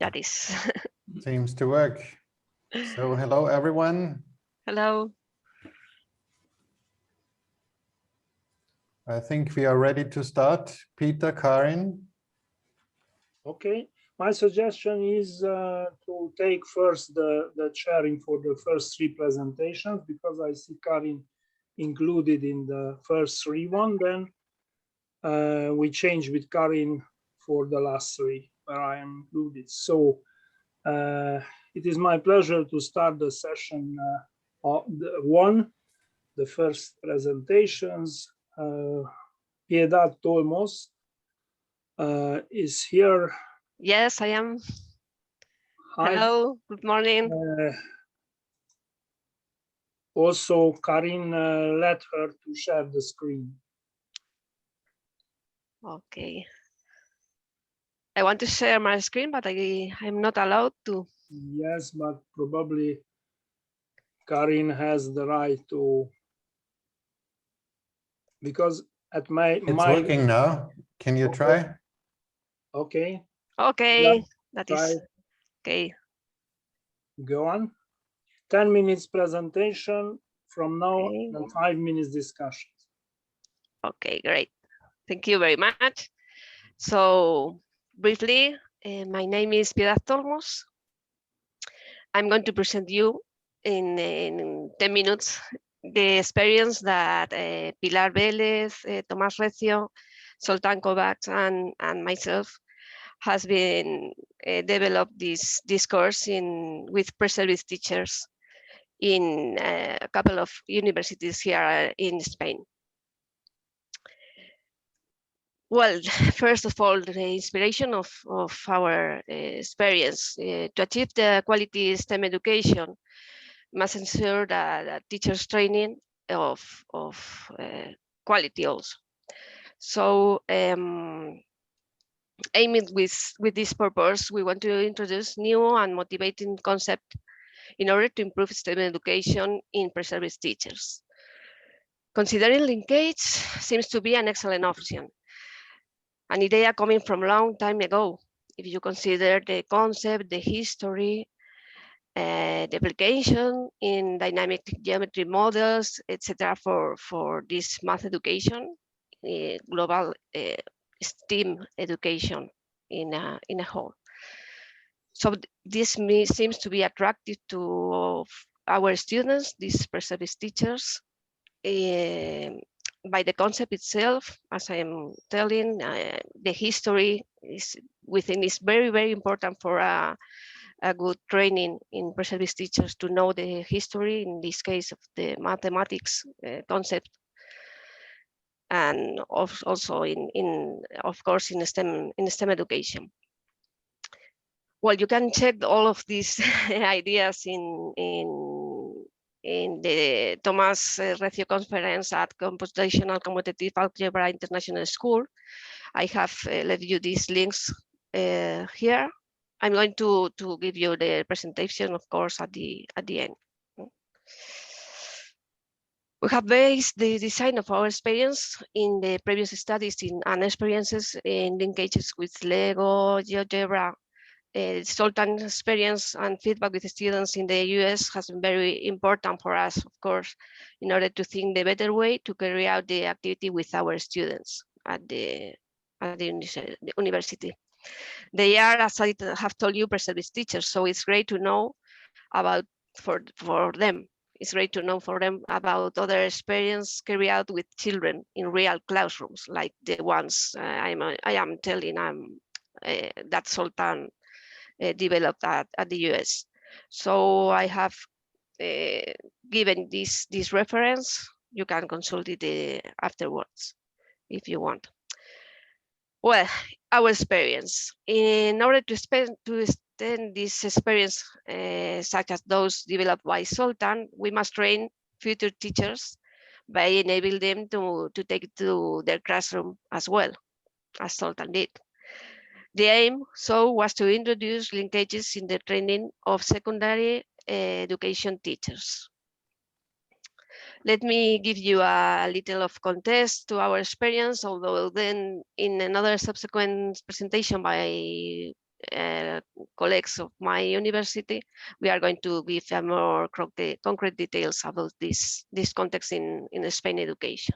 That is. Seems to work. So hello, everyone. Hello. I think we are ready to start. Peter, Karin. Okay, my suggestion is to take first the sharing for the first three presentations, because I see Karin included in the first three one. Then we change with Karin for the last three where I am included. So it is my pleasure to start the session the first presentations. Piedad Tolmos is here. Yes, I am. Hi. Hello, good morning. Also, Karin, let her to share the screen. Okay. I want to share my screen, but I'm not allowed to. Yes, but probably Karin has the right to, because at It's working now. Can you try? Okay. Okay, Yeah, that try. is okay. Go on. 10 minutes presentation from now, Okay. and 5 minutes discussion. Okay, great. Thank you very much. So briefly, my name is Piedad Tolmos. I'm going to present you in 10 minutes the experience that Pilar Vélez, Tomás Recio, Zoltán Kovacs, and myself has been developed this course with pre-service teachers in a couple of universities here in Spain. Well, first of all, the inspiration of our experience to achieve the quality STEM education must ensure that teachers' training of quality also. So aiming with this purpose, we want to introduce new and motivating concept in order to improve STEM education in pre-service teachers. Considering linkage seems to be an excellent option, an idea coming from a long time ago. If you consider the concept, the history, the application in dynamic geometry models, etc., for this math education, global STEM education in a whole. So this seems to be attractive to our students, these pre-service teachers, by the concept itself. As I am telling, the history is very, very important for a good training in pre-service teachers to know the history, in this case of the mathematics concept, and also of course in STEM education. Well, you can check all of these ideas in the Tomás Recio conference at Computational Commutative Algebra International School. I have left you these links here. I'm going to give you the presentation, of course, at the end. We have based the design of our experience in the previous studies and experiences in linkages with Lego, GeoGebra. Zoltán's experience and feedback with students in the US has been very important for us, of course, in order to think the better way to carry out the activity with our students at the university. They are, as I have told you, pre-service teachers, so it's great to know about for them. It's great to know for them about other experience carried out with children in real classrooms, like the ones I am telling that Zoltán developed at the US. So I have given this reference. You can consult it afterwards if you want. Well, our experience. In order to extend this experience, such as those developed by Zoltán, we must train future teachers by enabling them to take it to their classroom as well, as Zoltán did. The aim, so, was to introduce linkages in the training of secondary education teachers. Let me give you a little of context to our experience, although then in another subsequent presentation by colleagues of my university, we are going to give more concrete details about this context in Spain education.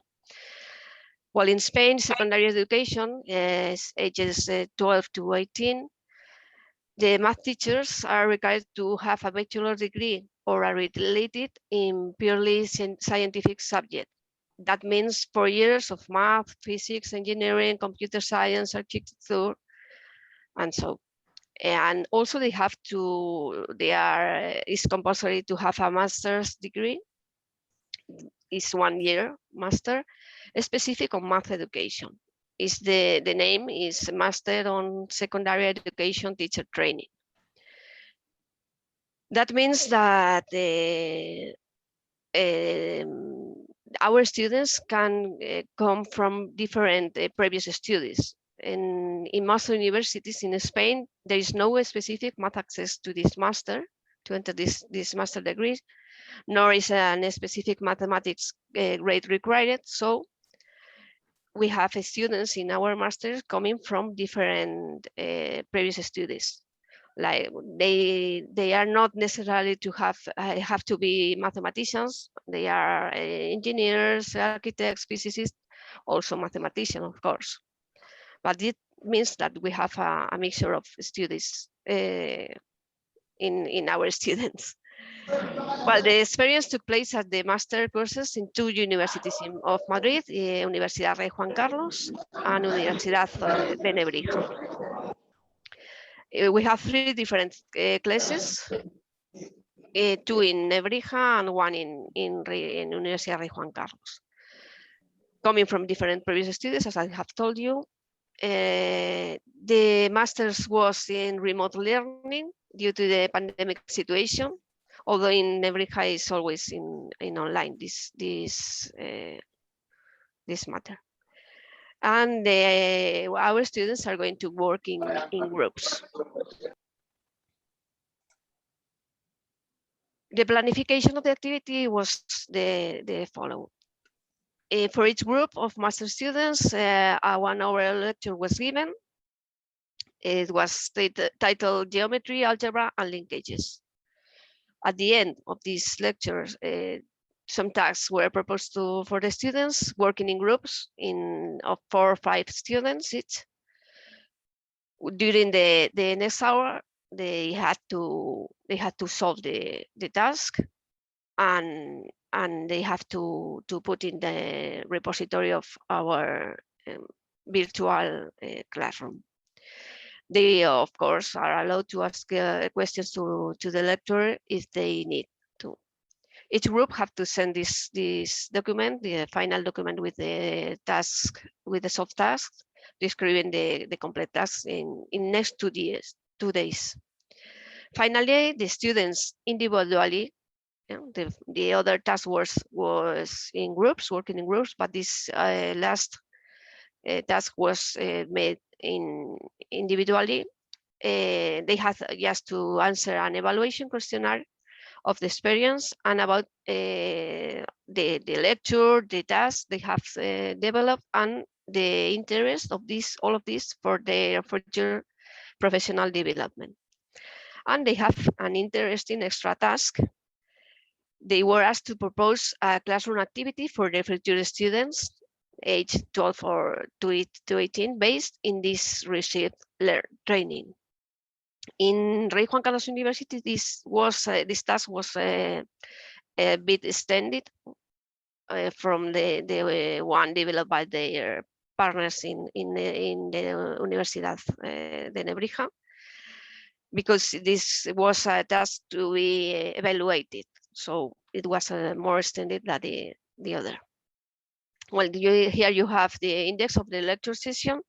Well, in Spain, secondary education is ages 12 to 18. The math teachers are required to have a bachelor degree or are related in purely scientific subject. That means 4 years of math, physics, engineering, computer science, architecture, and so. And also it's compulsory to have a master's degree. It's 1 year master, specific on math education. The name is Master on Secondary Education Teacher Training. That means that our students can come from different previous studies. In most universities in Spain, there is no specific math access to this master, to enter this master degree, nor is a specific mathematics grade required. So we have students in our masters coming from different previous studies. Like they are not necessarily to have to be mathematicians. They are engineers, architects, physicists, also mathematicians, of course. But it means that we have a mixture of students in our students. Well, the experience took place at the master courses in 2 universities of Madrid, Universidad Rey Juan Carlos and Universidad de Nebrija. We have 3 different classes, 2 in Nebrija and 1 in Universidad Rey Juan Carlos. Coming from different previous studies, as I have told you, the master's was in remote learning due to the pandemic situation, although in Nebrija is always in online this matter. And our students are going to work in groups. The planification of the activity was the following. For each group of master students, a 1-hour lecture was given. It was titled Geometry, Algebra, and Linkages. At the end of these lectures, some tasks were proposed for the students working in groups of 4 or 5 students each. During the next hour, they had to solve the task, and they have to put in the repository of our virtual classroom. They, of course, are allowed to ask questions to the lecturer if they need to. Each group have to send this document, the final document with the task, with the soft tasks, describing the complete tasks in next 2 days. Finally, the students individually, the other task was in groups, working in groups, but this last task was made individually. They had just to answer an evaluation questionnaire of the experience and about the lecture, the task they have developed, and the interest of all of this for their future professional development. And they have an interesting extra task. They were asked to propose a classroom activity for their future students, age 12 or to 18, based in this received training. In Rey Juan Carlos University, this task was a bit extended from the one developed by their partners in the Universidad de Nebrija, because this was a task to be evaluated. So it was more extended than the other. Well, here you have the index of the lecture session.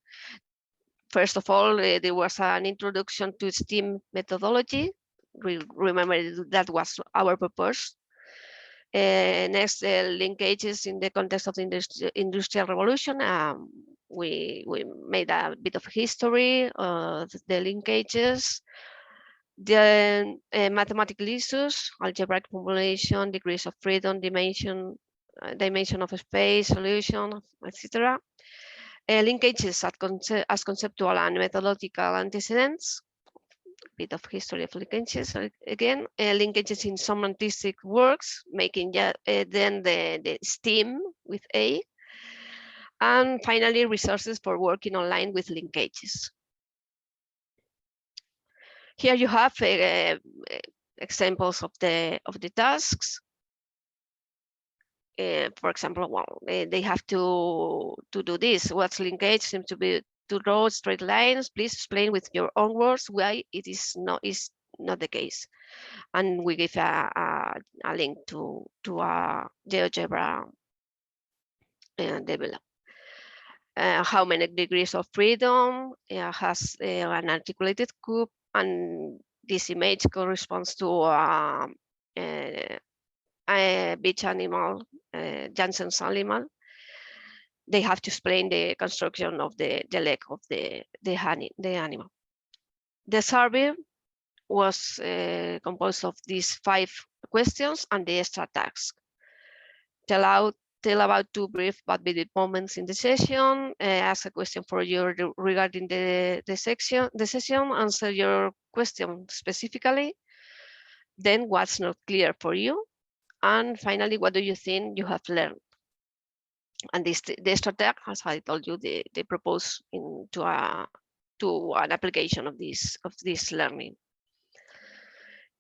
First of all, there was an introduction to STEAM methodology. Remember that was our purpose. Next, linkages in the context of the Industrial Revolution. We made a bit of history of the linkages. The mathematical issues, algebraic formulation, degrees of freedom, dimension of space, solution, etc. Linkages as conceptual and methodological antecedents, bit of history of linkages again. Linkages in semantistic works, making then the STEAM with A. And finally, resources for working online with linkages. Here you have examples of the tasks. For example, well, they have to do this. What's linkage seems to be to draw straight lines. Please explain with your own words why it is not the case. And we give a link to a GeoGebra develop. How many degrees of freedom has an articulated cube, and this image corresponds to a beach animal, Jansen's animal. They have to explain the construction of the leg of the animal. The survey was composed of these 5 questions and the extra task. Tell about 2 brief but vivid moments in the session. Ask a question for you regarding the session. Answer your question specifically. Then what's not clear for you. And finally, what do you think you have learned? And the extra tag, as I told you, they propose to an application of this learning.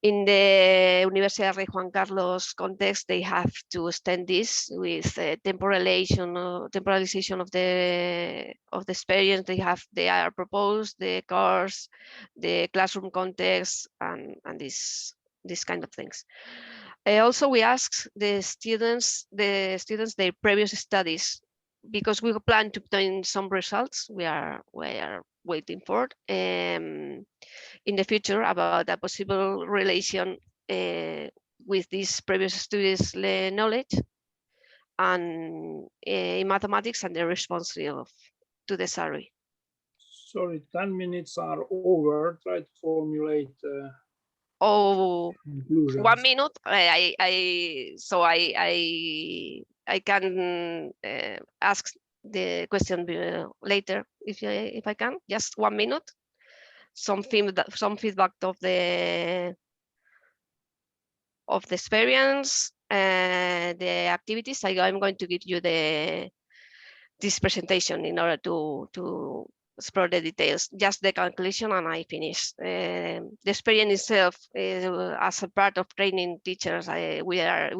In the Universidad Rey Juan Carlos context, they have to extend this with temporalization of the experience. They are proposed the course, the classroom context, and this kind of things. Also, we asked the students their previous studies, because we plan to obtain some results. We are waiting for in the future about a possible relation with this previous studies knowledge and in mathematics and the response to the survey. Sorry, 10 minutes are over. Try to formulate. Conclusions. 1 minute. I can ask the question later if I can. Just 1 minute. Some feedback of the experience, the activities. I'm going to give you this presentation in order to explore the details. Just the calculation, and I finish. The experience itself, as a part of training teachers, we are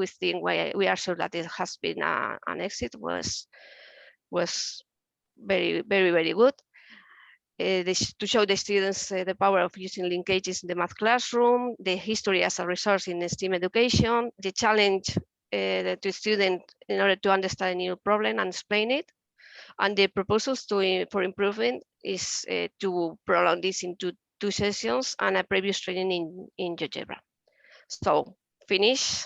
sure that it has been an exit. Was very, very, very good. To show the students the power of using linkages in the math classroom, the history as a resource in STEAM education, the challenge to students in order to understand a new problem and explain it, and the proposals for improvement is to prolong this into 2 sessions and a previous training in GeoGebra. So finish.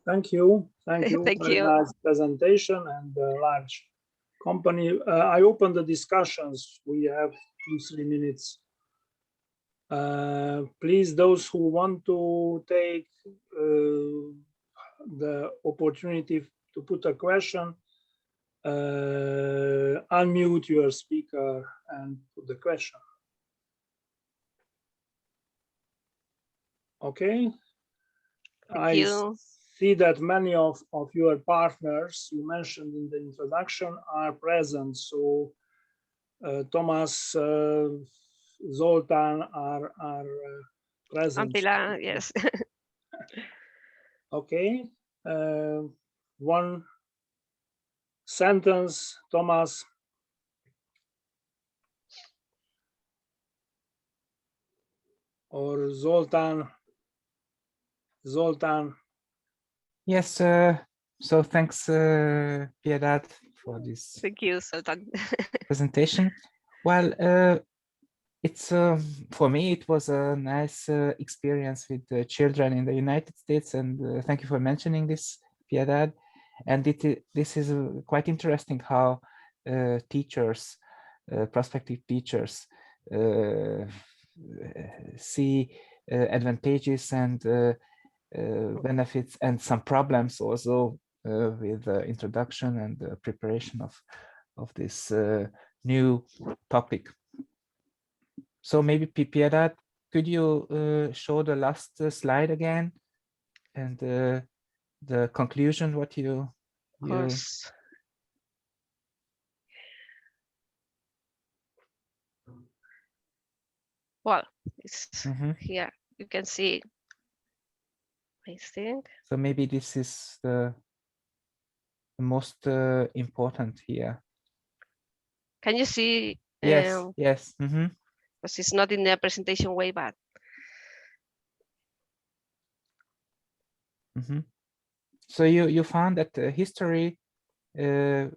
Thank you. Thank you. Thank Very you. nice presentation and large company. I open the discussions. We have 2-3 minutes. Please, those who want to take the opportunity to put a question, unmute your speaker and put the question. Okay. Thank you. See that many of your partners you mentioned in the introduction are present. So Thomas, Zoltan are present. Pilar, yes. Okay. 1 sentence, Thomas. Or Zoltan. Yes, so thanks, Piedad, for this. Thank you, Sultan. Presentation. Well, it's for me, it was a nice experience with the children in the United States, and thank you for mentioning this, Piedad. And this is quite interesting how teachers, prospective teachers, see advantages and benefits and some problems also with the introduction and the preparation of this new topic. So maybe Piedad, could you show the last slide again and the conclusion? What Of course. Well, it's here. You can see, I think. So maybe this is the most important here. Can you see? Yes, yes. Because it's not in the presentation way, but So you found that history had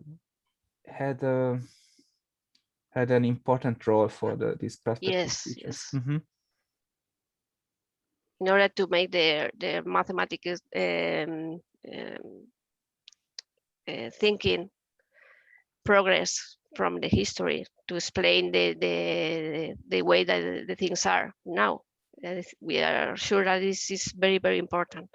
an important role for these perspective features. yes. In order to make their mathematical thinking progress from the history to explain the way that the things are now. We are sure that this is very, very important.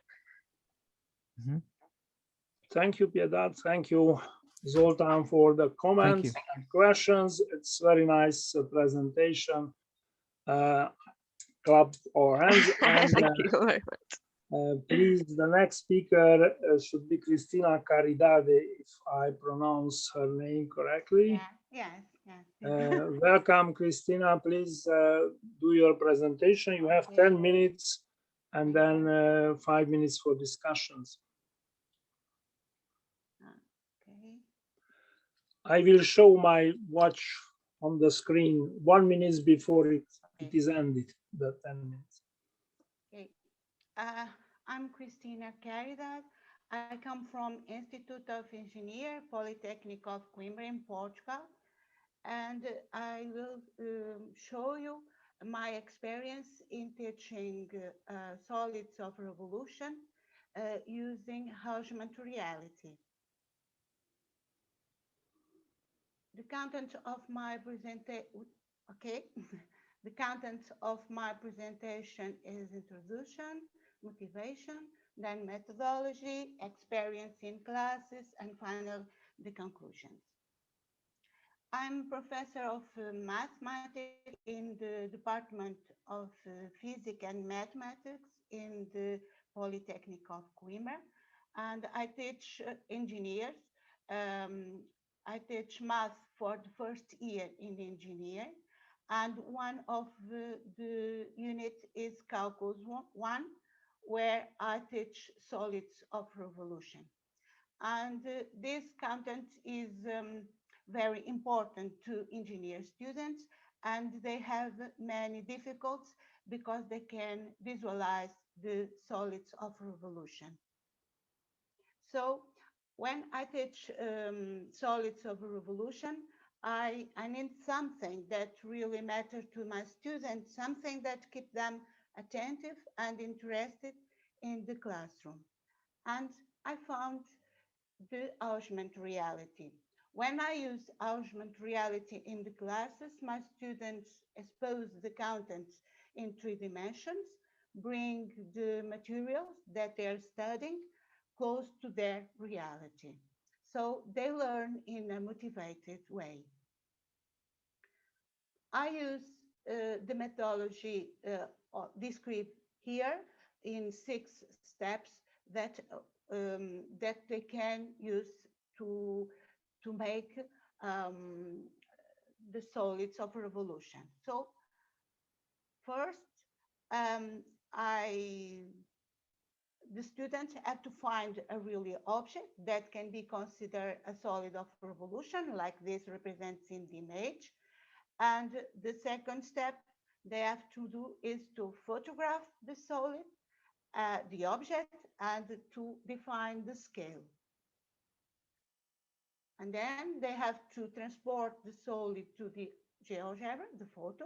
Thank you, Piedad. Thank you, Zoltan, for the comments and questions. It's very nice presentation. Clap our hands. And, thank you very much. Please, the next speaker should be Cristina Caridade, if I pronounce her name correctly. Yes. Welcome, Cristina. Please do your presentation. You have 10 minutes and then 5 minutes for discussions. I will show my watch on the screen 1 minute before it is ended, the 10 minutes. Okay. I'm Cristina Caridade. I come from Institute of Engineer, Polytechnic of Coimbra in Portugal, and I will show you my experience in teaching solids of revolution using augmented reality. The content of my presentation, the content of my presentation is introduction, motivation, then methodology, experience in classes, and finally the conclusions. I'm professor of mathematics in the Department of Physics and Mathematics in the Polytechnic of Coimbra, and I teach engineers. I teach math for the first year in engineering, and one of the units is Calculus 1, where I teach solids of revolution. And this content is very important to engineer students, and they have many difficulties because they can visualize the solids of revolution. So when I teach solids of revolution, I need something that really matters to my students, something that keeps them attentive and interested in the classroom. And I found the augmented reality. When I use augmented reality in the classes, my students expose the contents in 3 dimensions, bring the materials that they're studying close to their reality. So they learn in a motivated way. I use the methodology described here in 6 steps that that they can use to make the solids of revolution. So first, the students have to find a really object that can be considered a solid of revolution, like this represents in the image. And the second step they have to do is to photograph the solid, the object, and to define the scale. And then they have to transport the solid to the GeoGebra, the photo.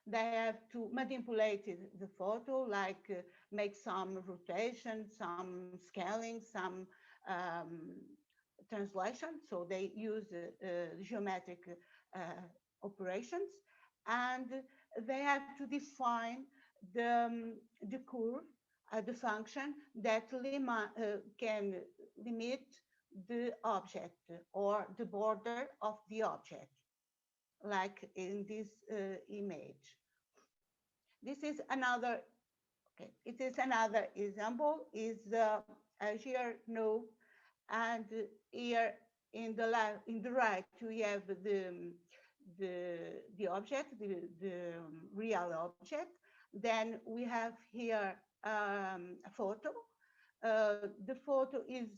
They have to manipulate the photo, like make some rotation, some scaling, some translation. So they use geometric operations, and they have to define the curve, the function that can limit the object or the border of the object, like in this image. this is another, okay, it is another example, is a shear node, and here in the left, in the right, we have the object, the real object. Then we have here a photo. The photo is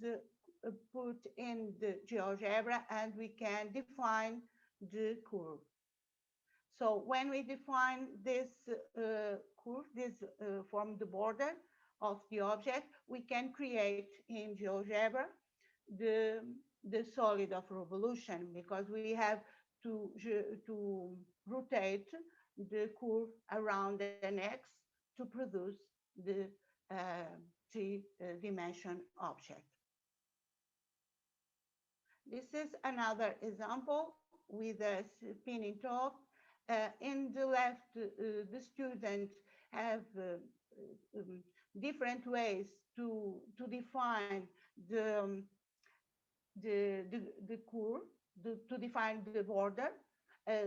put in the GeoGebra, and we can define the curve. So when we define this curve, this from the border of the object, we can create in GeoGebra the solid of revolution, because we have to rotate the curve around an X to produce the three-dimension object. This is another example with a spinning top. In the left, the students have different ways to define the curve, to define the border.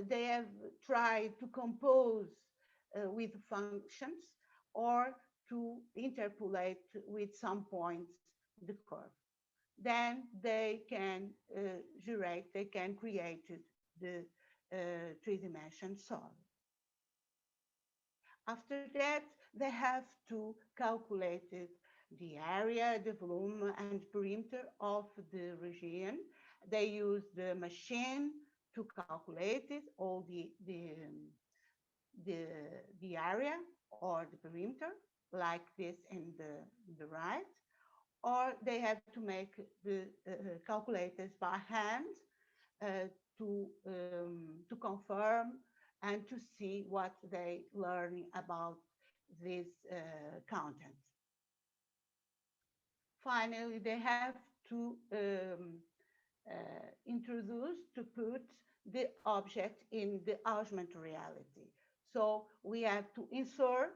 They have tried to compose with functions or to interpolate with some points the curve. Then they can they can create the three-dimension solid. After that, they have to calculate the area, the volume, and perimeter of the region. They use the machine to calculate it, all the area or the perimeter, like this in the right, or they have to make the calculators by hand to confirm and to see what they learn about this content. Finally, they have to introduce, to put the object in the augmented reality. So we have to insert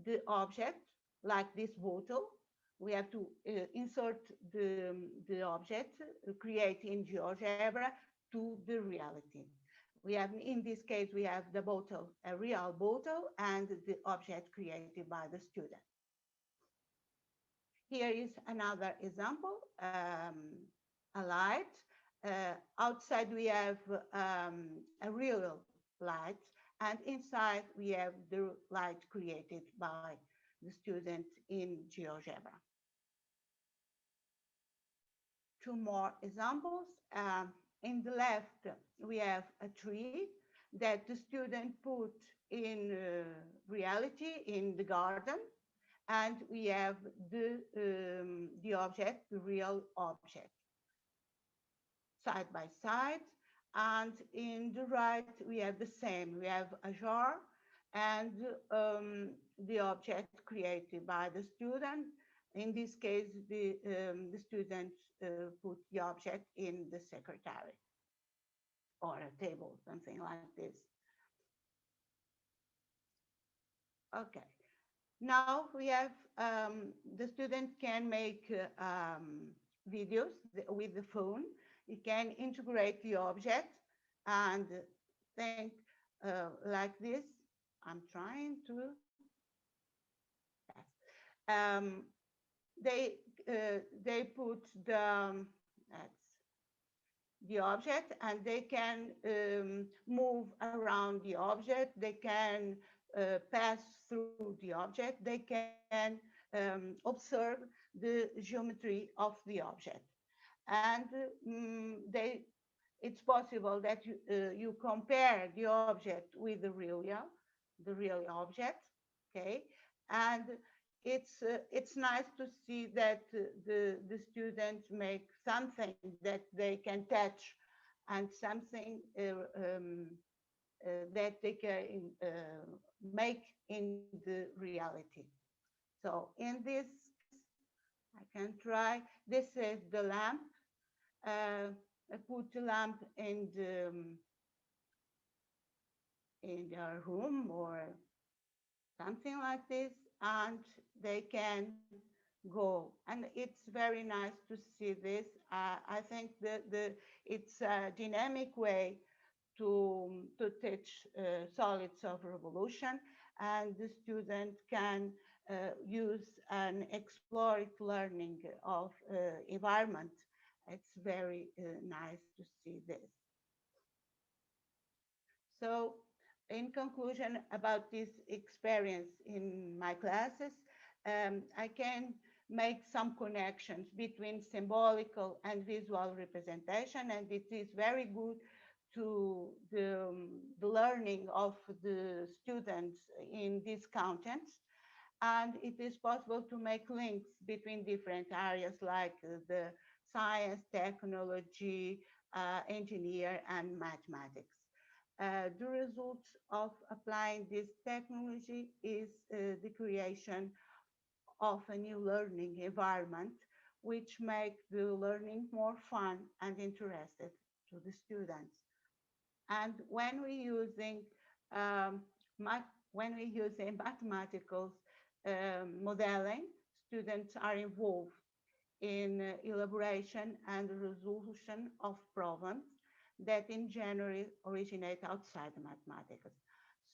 the object, like this bottle. We have to insert the object, create in GeoGebra to the reality. We have, in this case, we have the bottle, a real bottle, and the object created by the student. Here is another example, a light. Outside we have a real light, and inside we have the light created by the student in GeoGebra. Two more examples. In the left, we have a tree that the student put in reality in the garden, and we have the object, the real object, side by side. And in the right, we have the same. We have a jar and the object created by the student. In this case, the student put the object in the secretary or a table, something like this. Okay. Now we have, the student can make videos with the phone. You can integrate the object and think like this. I'm trying to, yes. They put the object, and they can move around the object. They can pass through the object. They can observe the geometry of the object. And it's possible that you compare the object with the real object, okay? And it's nice to see that the students make something that they can touch, and something that they can make in the reality. So in this, I can try. This is the lamp. I put the lamp in their room or something like this, and they can go. And it's very nice to see this. I think it's a dynamic way to teach solids of revolution, and the student can use an exploratory learning of environment. It's very nice to see this. So in conclusion about this experience in my classes, I can make some connections between symbolical and visual representation, and it is very good to the learning of the students in these contents. And it is possible to make links between different areas like the science, technology, engineer, and mathematics. The results of applying this technology is the creation of a new learning environment, which makes the learning more fun and interested to the students. And when we're using mathematical modeling, students are involved in elaboration and resolution of problems that in general originate outside the mathematics.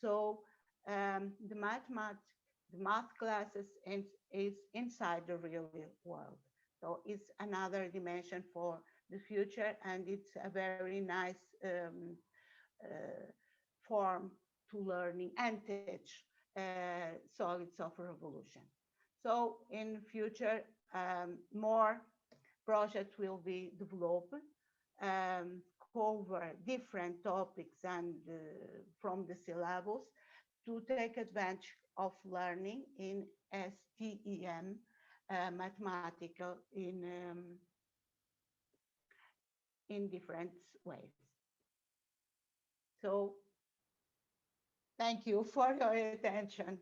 So the math classes is inside the real world. So it's another dimension for the future, and it's a very nice form to learning and teach solids of revolution. So in future, more projects will be developed, cover different topics and from the syllabus to take advantage of learning in STEM, mathematical in different ways. So thank you for your attention.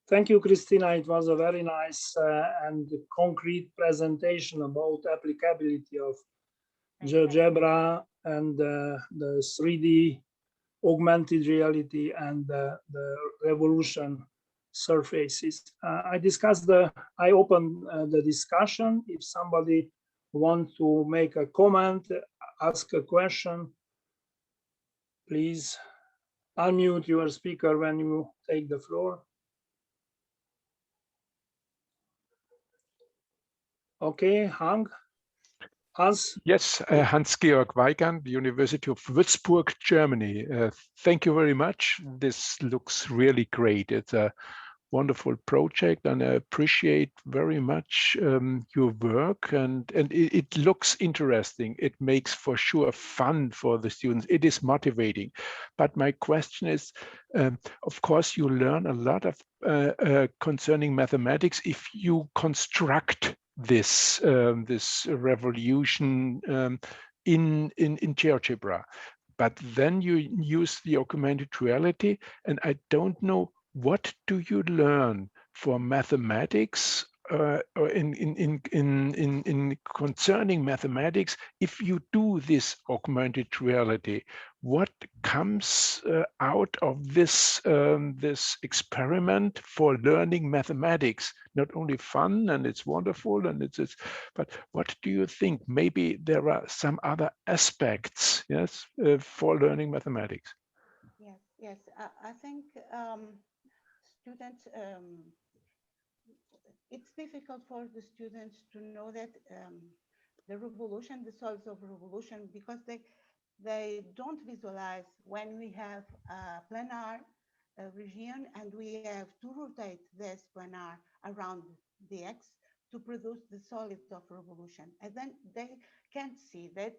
Thank you, Christina. It was a very nice and concrete presentation about applicability of GeoGebra and the 3D augmented reality and the revolution surfaces. I opened the discussion. If somebody wants to make a comment, ask a question, please unmute your speaker when you take the floor. Okay, Hans? Yes, Hans-Georg Weigand, the University of Würzburg, Germany. Thank you very much. This looks really great. It's a wonderful project, and I appreciate very much your work, and it looks interesting. It makes for sure fun for the students. It is motivating. But my question is, of course, you learn a lot of concerning mathematics if you construct this revolution in GeoGebra. But then you use the augmented reality, and I don't know, what do you learn for mathematics or in concerning mathematics if you do this augmented reality? What comes out of this this experiment for learning mathematics? Not only fun and it's wonderful and it's but what do you think? Maybe there are some other aspects, yes, for learning mathematics. Yes. I think students, it's difficult for the students to know that the revolution, the solids of revolution, because they don't visualize when we have a planar region and we have to rotate this planar around the X to produce the solids of revolution. And then they can't see, they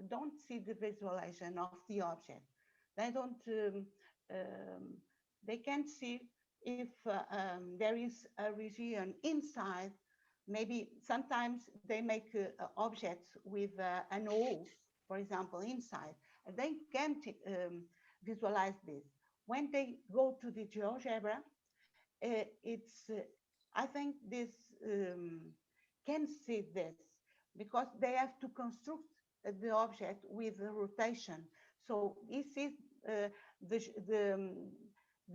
don't see the visualization of the object. They don't, they can't see if there is a region inside. Maybe sometimes they make objects with an hole, for example, inside. They can't visualize this. When they go to the GeoGebra, I think this can see this because they have to construct the object with the rotation. So he sees the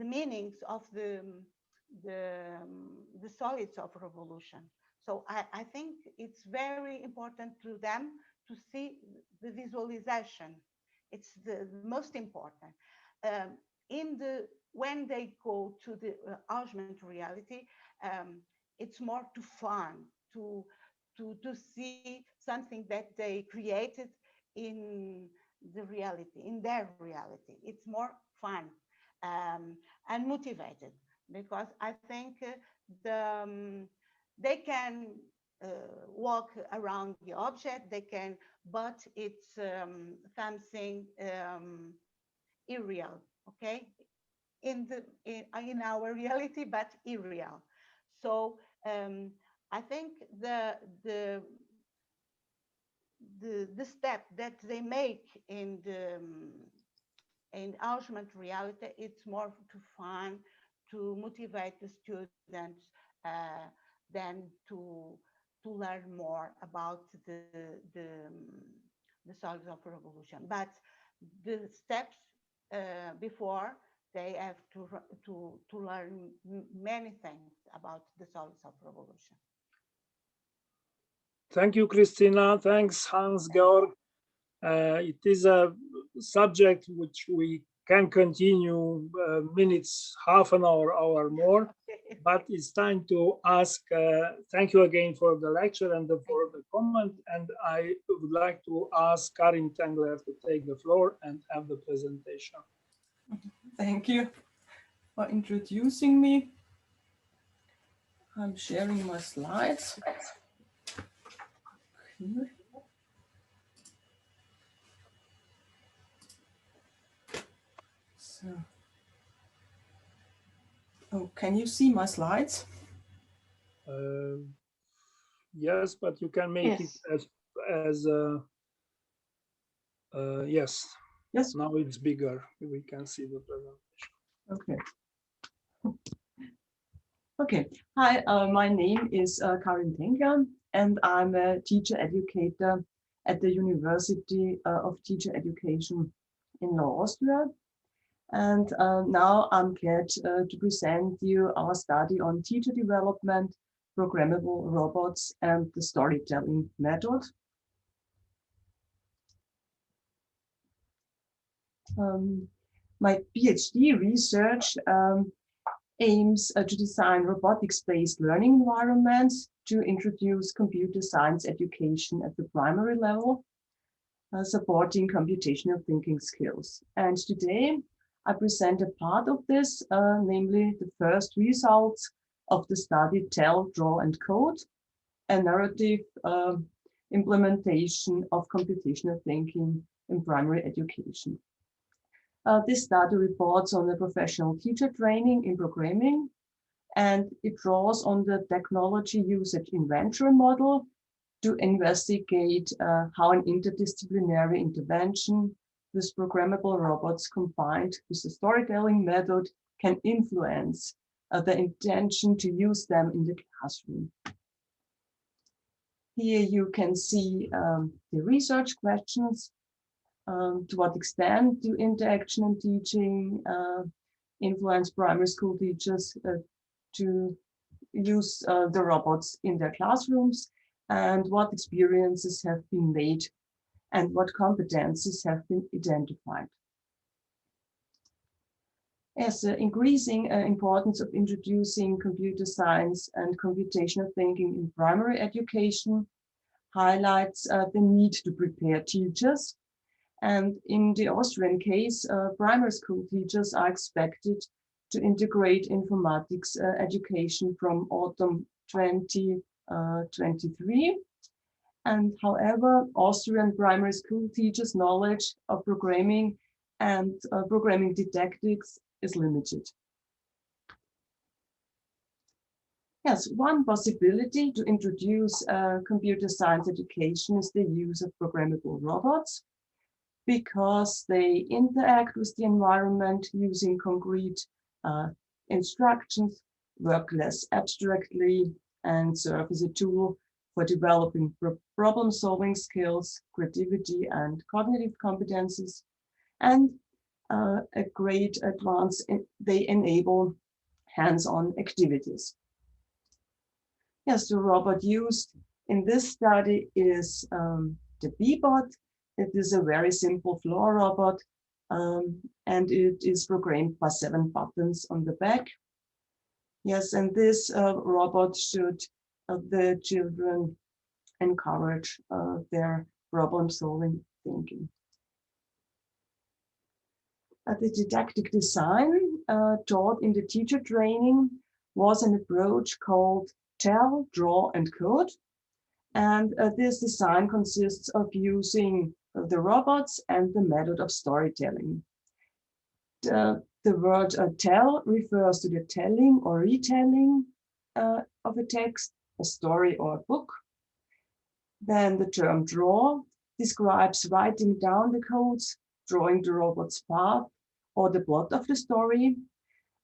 meanings of the solids of revolution. So I think it's very important to them to see the visualization. It's the most important. Um, when they go to the augmented reality, it's more to fun to see something that they created in the reality, in their reality. It's more fun and motivated, because I think they can walk around the object, they can, but it's something irreal, okay? In our reality, but irreal. So I think the step that they make in augmented reality, it's more to fun, to motivate the students than to learn more about the solids of revolution. But the steps before, they have to learn many things about the solids of revolution. Thank you, Christina. Thanks, Hans-Georg. It is a subject which we can continue minutes, half an hour more, but it's time to ask, thank you again for the lecture and for the comment, and I would like to ask Karin Tengler to take the floor and have the presentation. Thank you for introducing me. I'm sharing my slides. Okay. So, oh, can you see my slides? Yes, but you can make it as yes. Yes. Now it's bigger. We can see the presentation. Okay. Okay. Hi, my name is Karin Tengler, and I'm a teacher educator at the University of Teacher Education in Austria. And now I'm glad to present you our study on teacher development, programmable robots, and the storytelling method. My PhD research aims to design robotics-based learning environments to introduce computer science education at the primary level, supporting computational thinking skills. And today, I present a part of this, namely the first results of the study Tell, Draw, and Code, a narrative implementation of computational thinking in primary education. This study reports on the professional teacher training in programming, and it draws on the technology usage inventory model to investigate how an interdisciplinary intervention with programmable robots combined with the storytelling method can influence the intention to use them in the classroom. Here you can see the research questions. To what extent do interaction and teaching influence primary school teachers to use the robots in their classrooms, and what experiences have been made and what competences have been identified. As the increasing importance of introducing computer science and computational thinking in primary education highlights the need to prepare teachers. And in the Austrian case, primary school teachers are expected to integrate informatics education from autumn 2023. And however, Austrian primary school teachers' knowledge of programming and programming didactics is limited. Yes, one possibility to introduce computer science education is the use of programmable robots, because they interact with the environment using concrete instructions, work less abstractly, and serve as a tool for developing problem-solving skills, creativity, and cognitive competences. And a great advance, they enable hands-on activities. Yes, the robot used in this study is the Bebot. It is a very simple floor robot, and it is programmed by 7 buttons on the back. Yes, and this robot should the children encourage their problem-solving thinking. The didactic design taught in the teacher training was an approach called Tell, Draw, and Code. And this design consists of using the robots and the method of storytelling. The word tell refers to the telling or retelling of a text, a story, or a book. Then the term draw describes writing down the codes, drawing the robot's path or the plot of the story.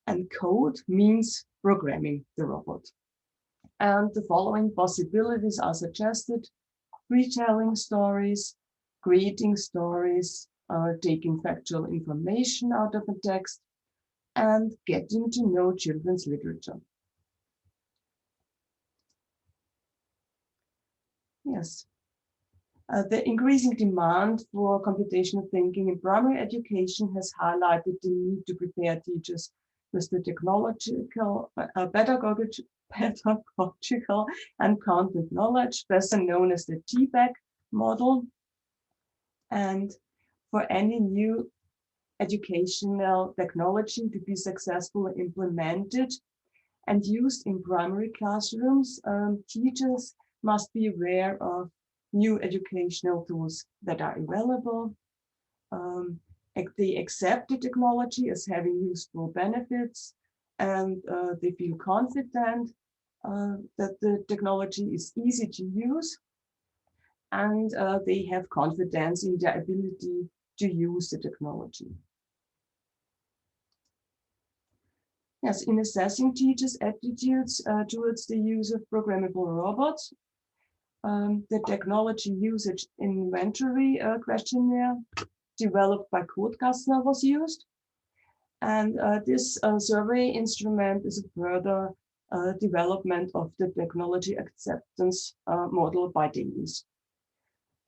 And code means programming the robot. And the following possibilities are suggested: retelling stories, creating stories, taking factual information out of a text, and getting to know children's literature. Yes. The increasing demand for computational thinking in primary education has highlighted the need to prepare teachers with the technological, pedagogical and content knowledge, better known as the TPAC model. And for any new educational technology to be successfully implemented and used in primary classrooms, teachers must be aware of new educational tools that are available. They accept the technology as having useful benefits, and they feel confident that the technology is easy to use, and they have confidence in their ability to use the technology. Yes, in assessing teachers' attitudes towards the use of programmable robots, the technology usage inventory questionnaire developed by Codekastner was used. And this survey instrument is a further development of the technology acceptance model by Davies.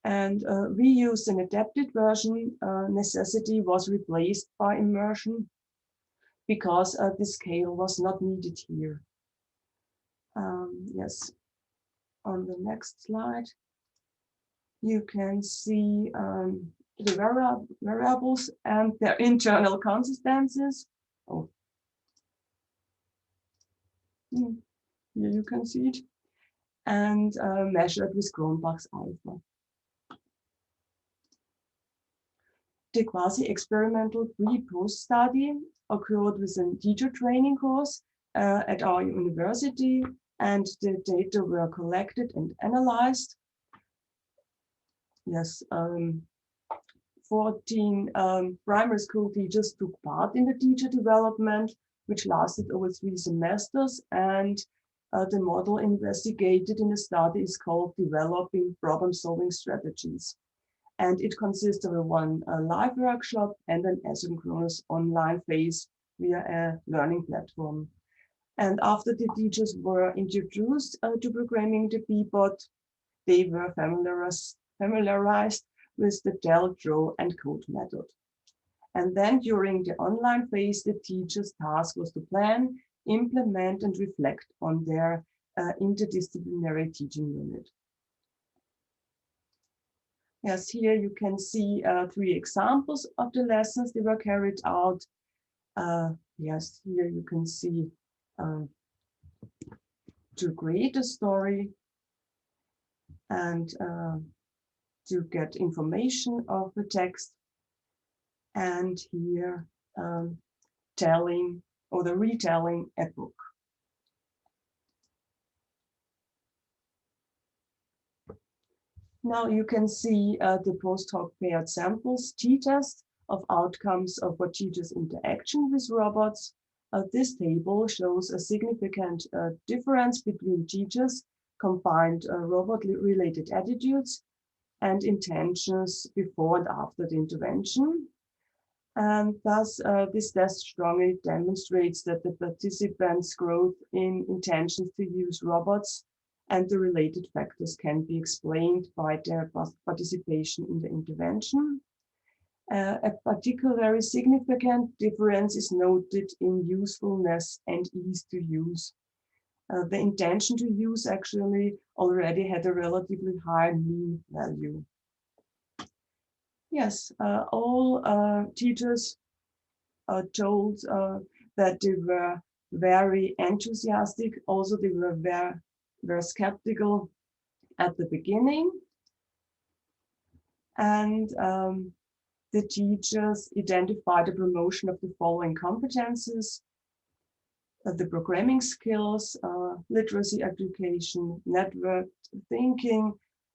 And we used an adapted version. Necessity was replaced by immersion because the scale was not needed here. Yes, on the next slide, you can see the variables and their internal consistencies. Oh. Here you can see it. And measured with Cronbach's alpha. The quasi-experimental pre-post study occurred with a teacher training course at our university, and the data were collected and analyzed. Yes, 14 primary school teachers took part in the teacher development, which lasted over 3 semesters, and the model investigated in the study is called Developing Problem-Solving Strategies. And it consists of one live workshop and an asynchronous online phase via a learning platform. And after the teachers were introduced to programming the Bebot, they were familiarized with the Tell, Draw, and Code method. And then during the online phase, the teacher's task was to plan, implement, and reflect on their interdisciplinary teaching unit. Yes, here you can see 3 examples of the lessons that were carried out. Yes, here you can see to create a story and to get information of the text. And here telling or the retelling a book. Now you can see the post-hoc paired samples t-test of outcomes of what teachers' interaction with robots. This table shows a significant difference between teachers' combined robot-related attitudes and intentions before and after the intervention. And thus, this test strongly demonstrates that the participants' growth in intentions to use robots and the related factors can be explained by their participation in the intervention. A particularly significant difference is noted in usefulness and ease to use. The intention to use actually already had a relatively high mean value. Yes, all teachers are told that they were very enthusiastic. Also, they were very skeptical at the beginning. And the teachers identified the promotion of the following competences: the programming skills, literacy education, network thinking,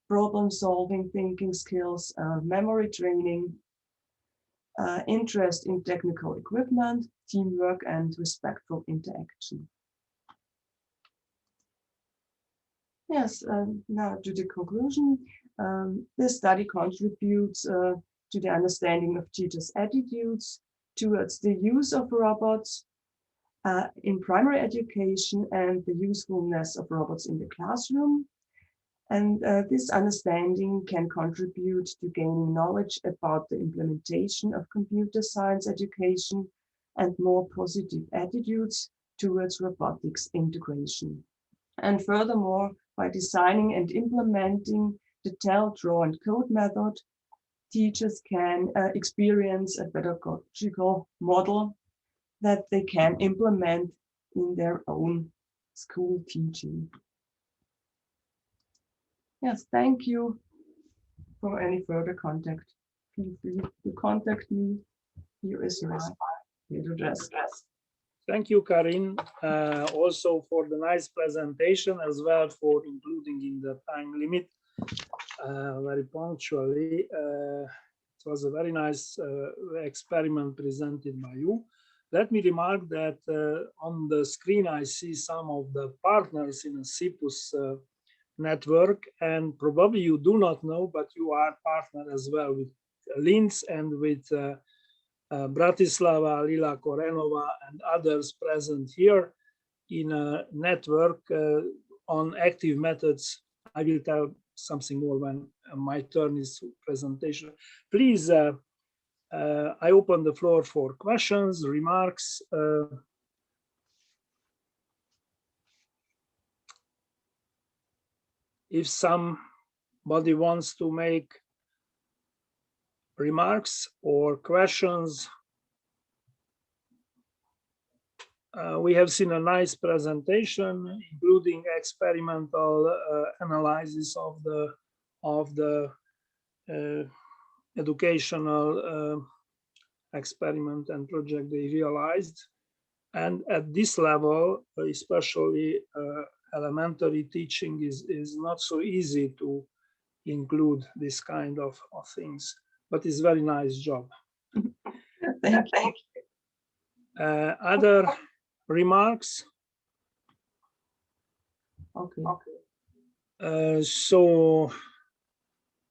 problem-solving thinking skills, memory training, interest in technical equipment, teamwork, and respectful interaction. Yes, now to the conclusion. This study contributes to the understanding of teachers' attitudes towards the use of robots in primary education and the usefulness of robots in the classroom. And this understanding can contribute to gaining knowledge about the implementation of computer science education and more positive attitudes towards robotics integration. And furthermore, by designing and implementing the tell, draw, and code method, teachers can experience a pedagogical model that they can implement in their own school teaching. Yes, thank you. For any further contact, feel free to contact me. Here is my address. Thank you, Karin, also for the nice presentation, as well for including in the time limit very punctually. It was a very nice experiment presented by you. Let me remark that on the screen I see some of the partners in a CIPUS network, and probably you do not know, but you are partner as well with Linz and with Bratislava, Lila Korenova, and others present here in a network on active methods. I will tell something more when my turn is presentation. Please, I open the floor for questions, remarks. If somebody wants to make remarks or questions, we have seen a nice presentation, including experimental analysis of the educational experiment and project they realized. And at this level, especially elementary teaching is not so easy to include this kind of things, but it's a very nice job. Thank you. Other remarks? Okay. So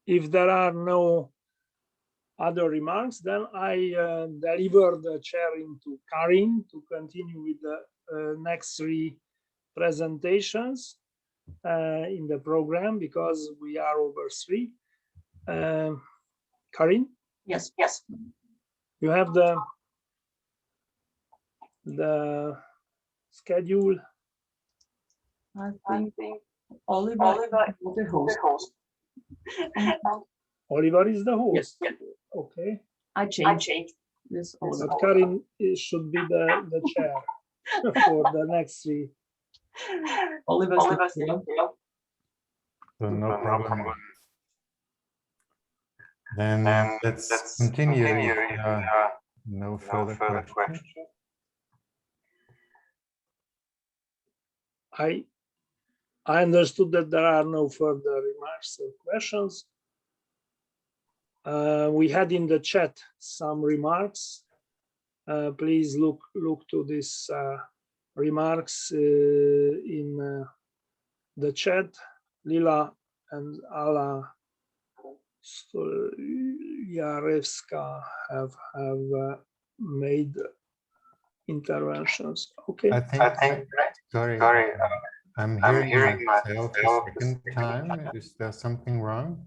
if there are no other remarks, then I deliver the chairing to Karin to continue with the next three presentations in the program, because we are over three. Karin? Yes. You have the schedule. I think Oliver is the host. Oliver is the host. Yes. Okay. I changed this. But Karin should be the chair for the next three. Oliver's the chair. So no problem. Then let's continue. No further questions. I understood that there are no further remarks or questions. We had in the chat some remarks. Please look to these remarks in the chat. Lila and Ala Yarevska have made interventions. Okay. I think sorry. I'm hearing myself a second time. Is there something wrong?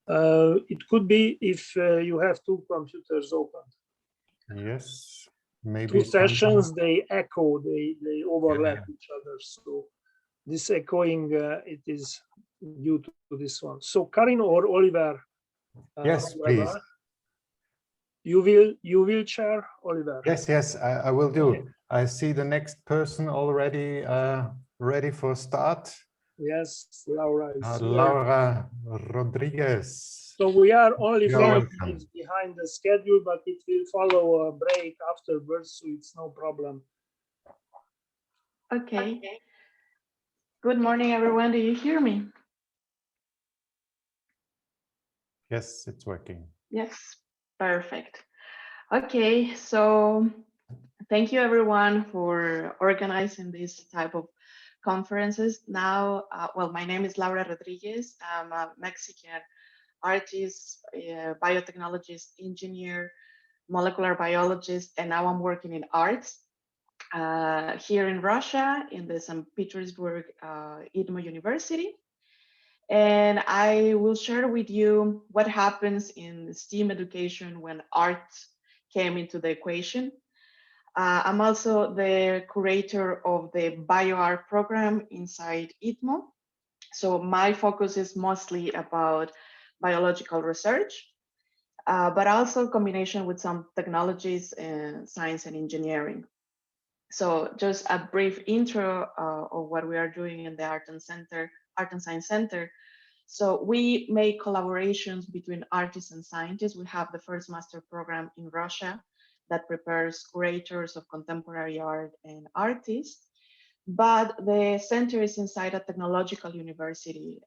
It could be if you have two computers open. Yes, maybe Two sessions, they echo, they overlap Yeah. each other. So this echoing, it is due to this one. So Karin or Oliver? Yes, please. You will share, Oliver? Yes, I will do. I see the next person already ready for start. Yes, Laura is here. Laura Rodriguez. So we are only You're 5 welcome. minutes behind the schedule, but it will follow a break afterwards, so it's no problem. Okay. Good morning, everyone. Do you hear me? Yes, it's working. Yes, perfect. Okay, so thank you everyone for organizing this type of conferences. Now, well, my name is Laura Rodriguez. I'm a Mexican artist, biotechnologist, engineer, molecular biologist, and now I'm working in arts here in Russia in the St. Petersburg ITMO University. And I will share with you what happens in STEAM education when art came into the equation. I'm also the curator of the BioArt program inside ITMO. So my focus is mostly about biological research, but also combination with some technologies in science and engineering. So just a brief intro of what we are doing in the Art and Science Center. So we make collaborations between artists and scientists. We have the first master program in Russia that prepares curators of contemporary art and artists. But the center is inside a technological university.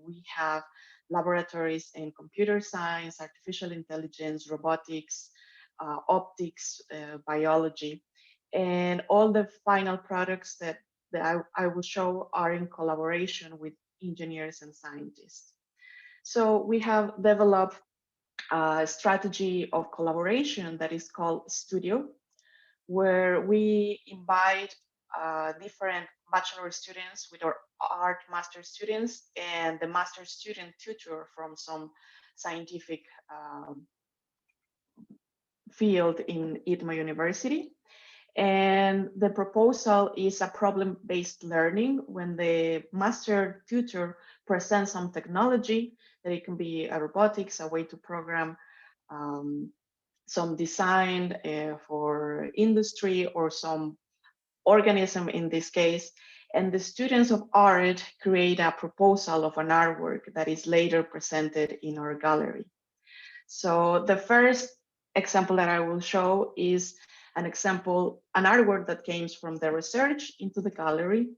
We have laboratories in computer science, artificial intelligence, robotics, optics, biology. And all the final products that I will show are in collaboration with engineers and scientists. So we have developed a strategy of collaboration that is called Studio, where we invite different bachelor students with our art master students and the master student tutor from some scientific field in ITMO University. And the proposal is a problem-based learning when the master tutor presents some technology, that it can be a robotics, a way to program some design for industry or some organism in this case. And the students of art create a proposal of an artwork that is later presented in our gallery. So the first example that I will show is an artwork that came from the research into the gallery.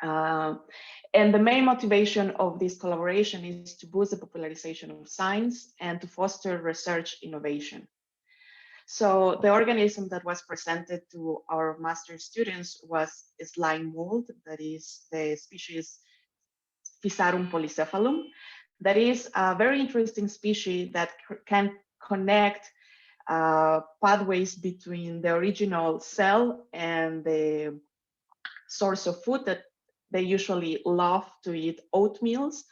And the main motivation of this collaboration is to boost the popularization of science and to foster research innovation. So the organism that was presented to our master students was a slime mold, that is the species Physarum polycephalum. That is a very interesting species that can connect pathways between the original cell and the source of food that they usually love to eat oatmeals.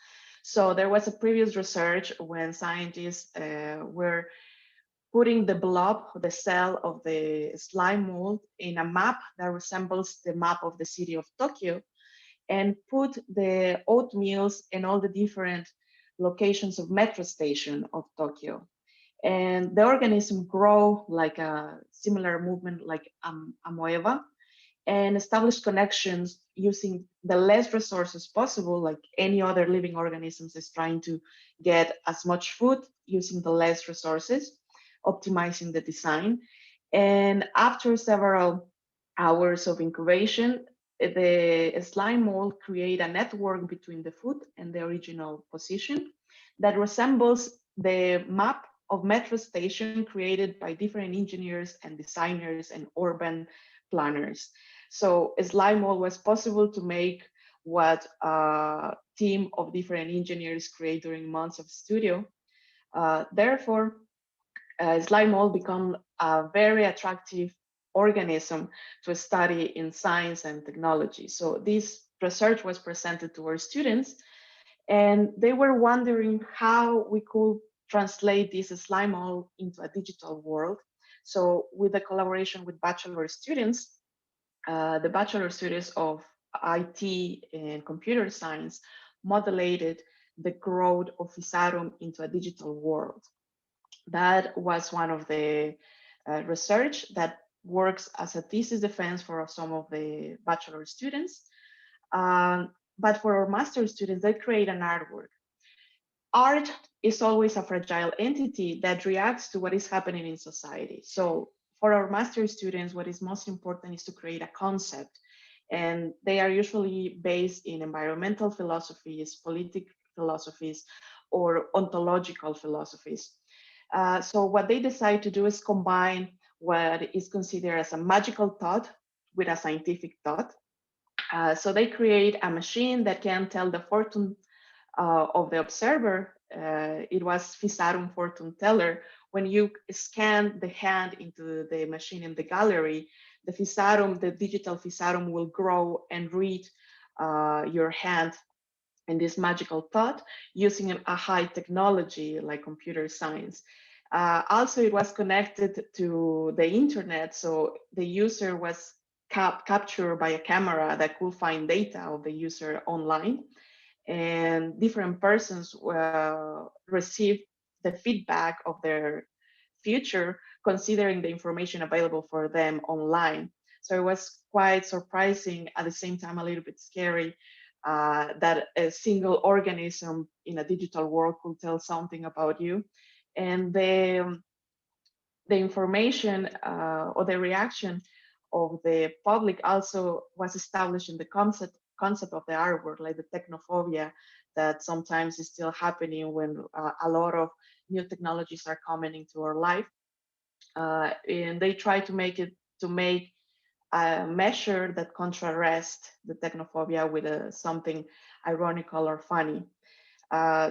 So there was a previous research when scientists were putting the blob, the cell of the slime mold in a map that resembles the map of the city of Tokyo, and put the oatmeals in all the different locations of metro station of Tokyo. And the organism grow like a similar movement like amoeba, and establish connections using the less resources possible, like any other living organisms is trying to get as much food using the less resources, optimizing the design. And after several hours of incubation, the slime mold create a network between the food and the original position that resembles the map of metro station created by different engineers and designers and urban planners. So slime mold was possible to make what a team of different engineers create during months of studio. Therefore, slime mold become a very attractive organism to study in science and technology. So this research was presented to our students, and they were wondering how we could translate this slime mold into a digital world. So with the collaboration with bachelor students, the bachelor students of IT and computer science modelated the growth of Fisarum into a digital world. That was one of the research that works as a thesis defense for some of the bachelor students. But for our master students, they create an artwork. Art is always a fragile entity that reacts to what is happening in society. So for our master students, what is most important is to create a concept. And they are usually based in environmental philosophies, political philosophies, or ontological philosophies. So what they decide to do is combine what is considered as a magical thought with a scientific thought. So they create a machine that can tell the fortune of the observer. It was Fisarum Fortune Teller. When you scan the hand into the machine in the gallery, the Fisarum, the digital Fisarum will grow and read your hand in this magical thought using a high technology like computer science. Also, it was connected to the internet, so the user was captured by a camera that could find data of the user online, and different persons received the feedback of their future considering the information available for them online. So it was quite surprising, at the same time a little bit scary, that a single organism in a digital world could tell something about you. And the information or the reaction of the public also was established in the concept of the artwork, like the technophobia that sometimes is still happening when a lot of new technologies are coming into our life. And they try to make a measure that contrasts the technophobia with something ironical or funny.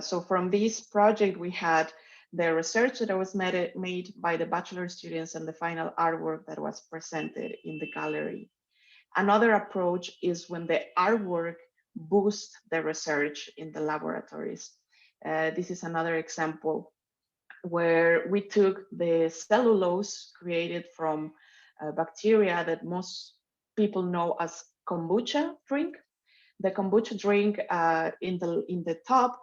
So from this project, we had the research that was made by the bachelor students and the final artwork that was presented in the gallery. Another approach is when the artwork boosts the research in the laboratories. This is another example where we took the cellulose created from bacteria that most people know as kombucha drink. The kombucha drink in the top,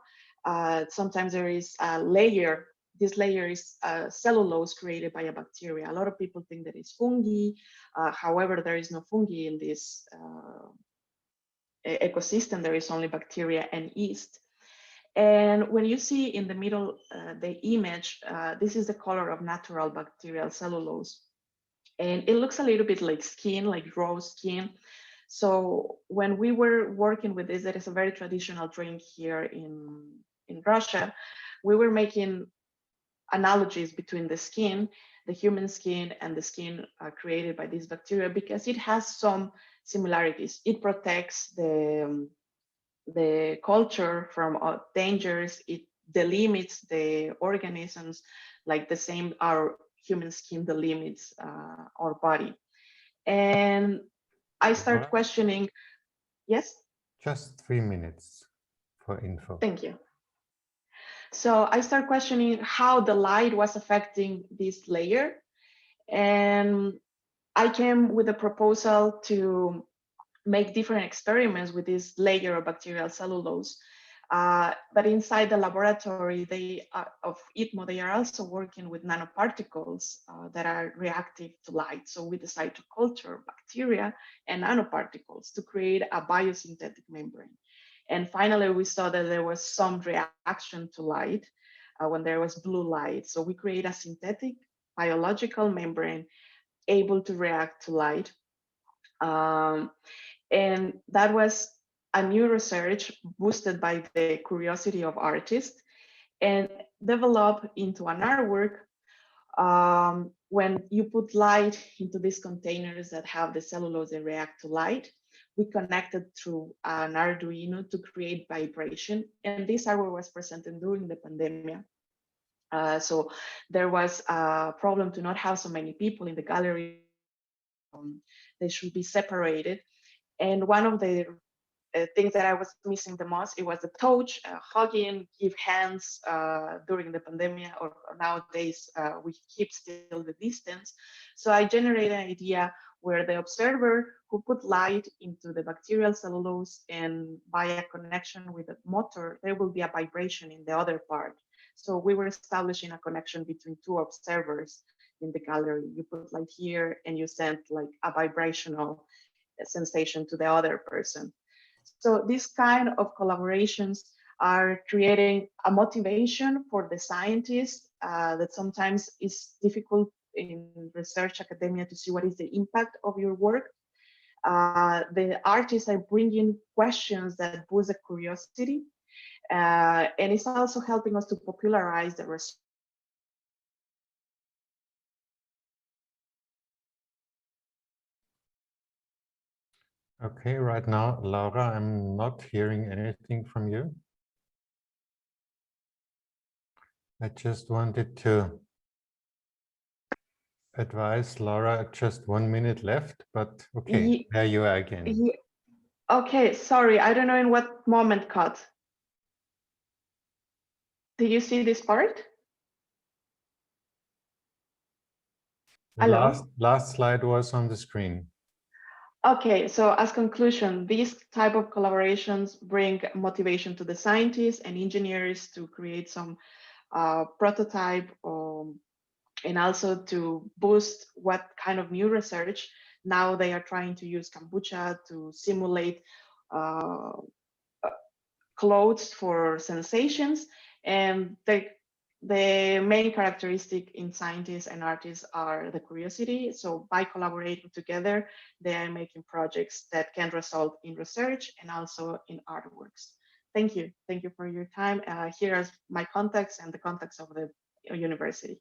sometimes there is a layer. This layer is cellulose created by a bacteria. A lot of people think that it's fungi. However, there is no fungi in this ecosystem. There is only bacteria and yeast. And when you see in the middle, the image, this is the color of natural bacterial cellulose. And it looks a little bit like skin, like raw skin. So when we were working with this, that is a very traditional drink here in Russia, we were making analogies between the skin, the human skin, and the skin created by this bacteria, because it has some similarities. It protects the culture from dangers. It delimits the organisms, like the same our human skin delimits our body. And I start questioning. Yes? Just 3 minutes for info. Thank you. So I start questioning how the light was affecting this layer. And I came with a proposal to make different experiments with this layer of bacterial cellulose. But inside the laboratory of ITMO, they are also working with nanoparticles that are reactive to light. So we decided to culture bacteria and nanoparticles to create a biosynthetic membrane. And finally, we saw that there was some reaction to light when there was blue light. So we create a synthetic biological membrane able to react to light. And that was a new research boosted by the curiosity of artists and developed into an artwork. When you put light into these containers that have the cellulose that react to light, we connected through an Arduino to create vibration. And this artwork was presented during the pandemic. So there was a problem to not have so many people in the gallery. They should be separated. And one of the things that I was missing the most, it was the touch, hugging, give hands during the pandemic, or nowadays we keep still the distance. So I generated an idea where the observer who put light into the bacterial cellulose, and by a connection with the motor, there will be a vibration in the other part. So we were establishing a connection between two observers in the gallery. You put light here and you send like a vibrational sensation to the other person. So these kind of collaborations are creating a motivation for the scientists that sometimes is difficult in research academia to see what is the impact of your work. The artists are bringing questions that boost the curiosity, and it's also helping us to popularize the research. Okay, right now, Laura, I'm not hearing anything from you. I just wanted to advise Laura, just 1 minute left, but okay, there you are again. Okay, sorry, I don't know in what moment cut. Do you see this part? The last slide was on the screen. Okay, so as conclusion, these type of collaborations bring motivation to the scientists and engineers to create some prototype, and also to boost what kind of new research. Now they are trying to use kombucha to simulate clothes for sensations, and the main characteristic in scientists and artists are the curiosity. So by collaborating together, they are making projects that can result in research and also in artworks. Thank you. Thank you for your time. Here are my contacts and the contacts of the university.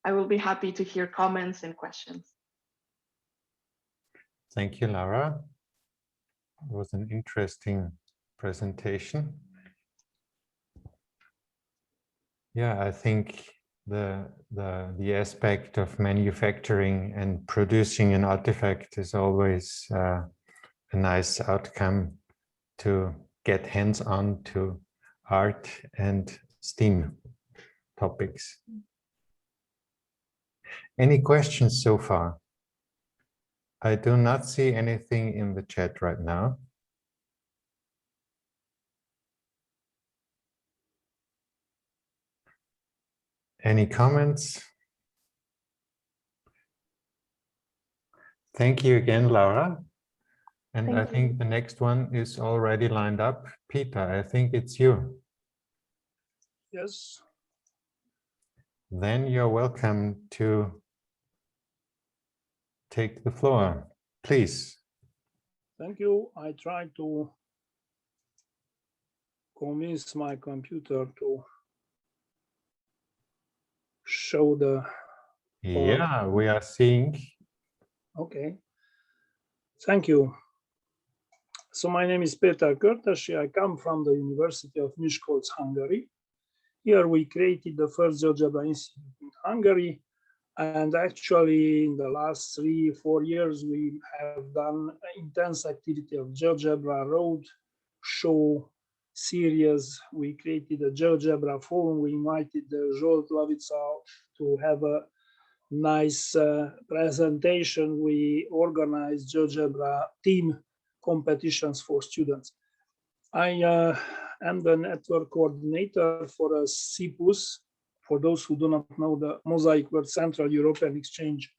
I will be happy to hear comments and questions. Thank you, Laura. It was an interesting presentation. Yeah, I think the aspect of manufacturing and producing an artifact is always a nice outcome to get hands-on to art and STEAM topics. Any questions so far? I do not see anything in the chat right now. Any comments? Thank you again, Laura. And I think the next one is already lined up. Peter, I think it's you. Yes. Then you're welcome to take the floor, please. Thank you. I try to convince my computer to show the... Yeah, we are seeing. Okay. Thank you. So my name is Peter Körtesi. I come from the University of Miskolc, Hungary. Here we created the first GeoGebra Institute in Hungary. And actually, in the last 3-4 years, we have done intense activity of GeoGebra road show series. We created a GeoGebra forum. We invited Zsolt Lavica to have a nice presentation. We organized GeoGebra team competitions for students. I am the network coordinator for a CIPUS. For those who do not know, the Mosaic World Central European Exchange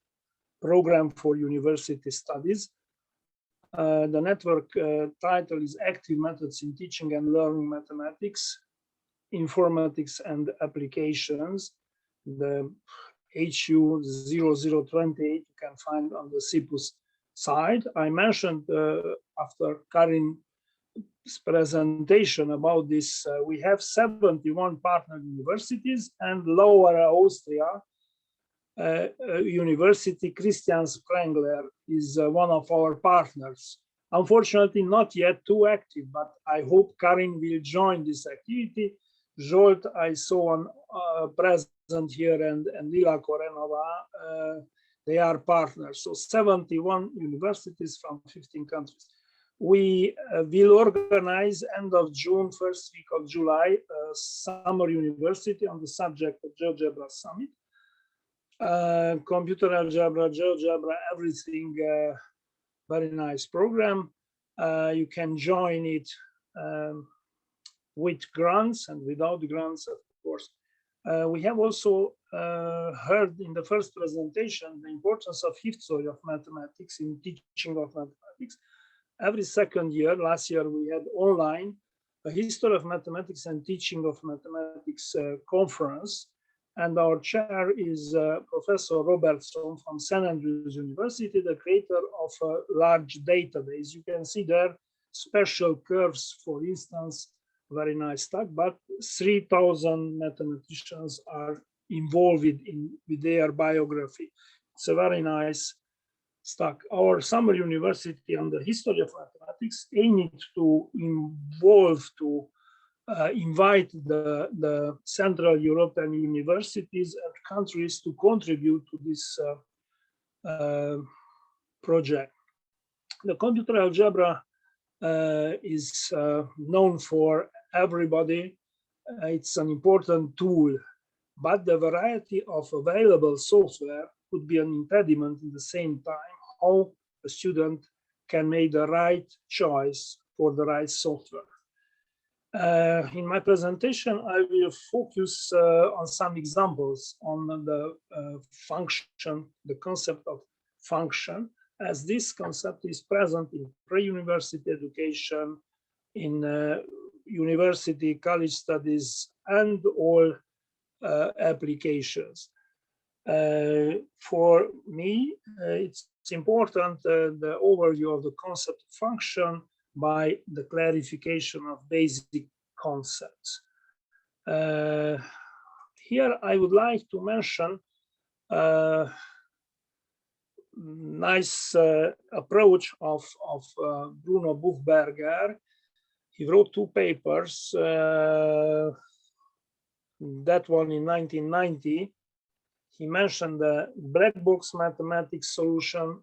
Program for University Studies. The network title is Active Methods in Teaching and Learning Mathematics, Informatics and Applications. The HU 0028 you can find on the CIPUS side. I mentioned after Karin's presentation about this, we have 71 partner universities, and Lower Austria University Christian Sprengler is one of our partners. Unfortunately, not yet too active, but I hope Karin will join this activity. Zsolt, I saw on present here, and Lila Korenova, they are partners. So 71 universities from 15 countries. We will organize end of June, first week of July, summer university on the subject of GeoGebra Summit. Computer algebra, GeoGebra, everything, very nice program. You can join it with grants and without grants, of course. We have also heard in the first presentation the importance of history of mathematics in teaching of mathematics. Every second year, last year we had online a history of mathematics and teaching of mathematics conference. And our chair is Professor Robertson from St. Andrews University, the creator of a large database. You can see there special curves, for instance, very nice stuff, but 3,000 mathematicians are involved with their biography. It's a very nice stuff. Our summer university on the history of mathematics aimed to invite the Central European universities and countries to contribute to this project. The computer algebra is known for everybody. It's an important tool, but the variety of available software could be an impediment at the same time, how a student can make the right choice for the right software. In my presentation, I will focus on some examples on the function, the concept of function, as this concept is present in pre-university education, in university, college studies, and all applications. For me, it's important the overview of the concept of function by the clarification of basic concepts. Here I would like to mention a nice approach of Bruno Buchberger. He wrote two papers, that one in 1990. He mentioned the black box mathematics solution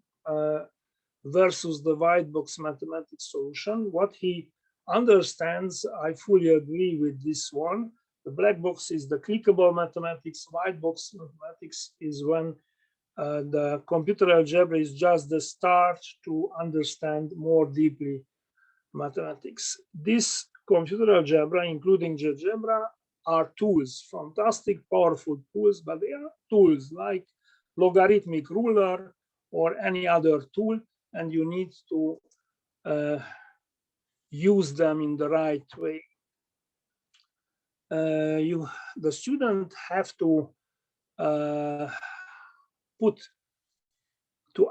versus the white box mathematics solution. What he understands, I fully agree with this one. The black box is the clickable mathematics. White box mathematics is when the computer algebra is just the start to understand more deeply mathematics. This computer algebra, including GeoGebra, are tools, fantastic, powerful tools, but they are tools like logarithmic ruler or any other tool, and you need to use them in the right way. The student have to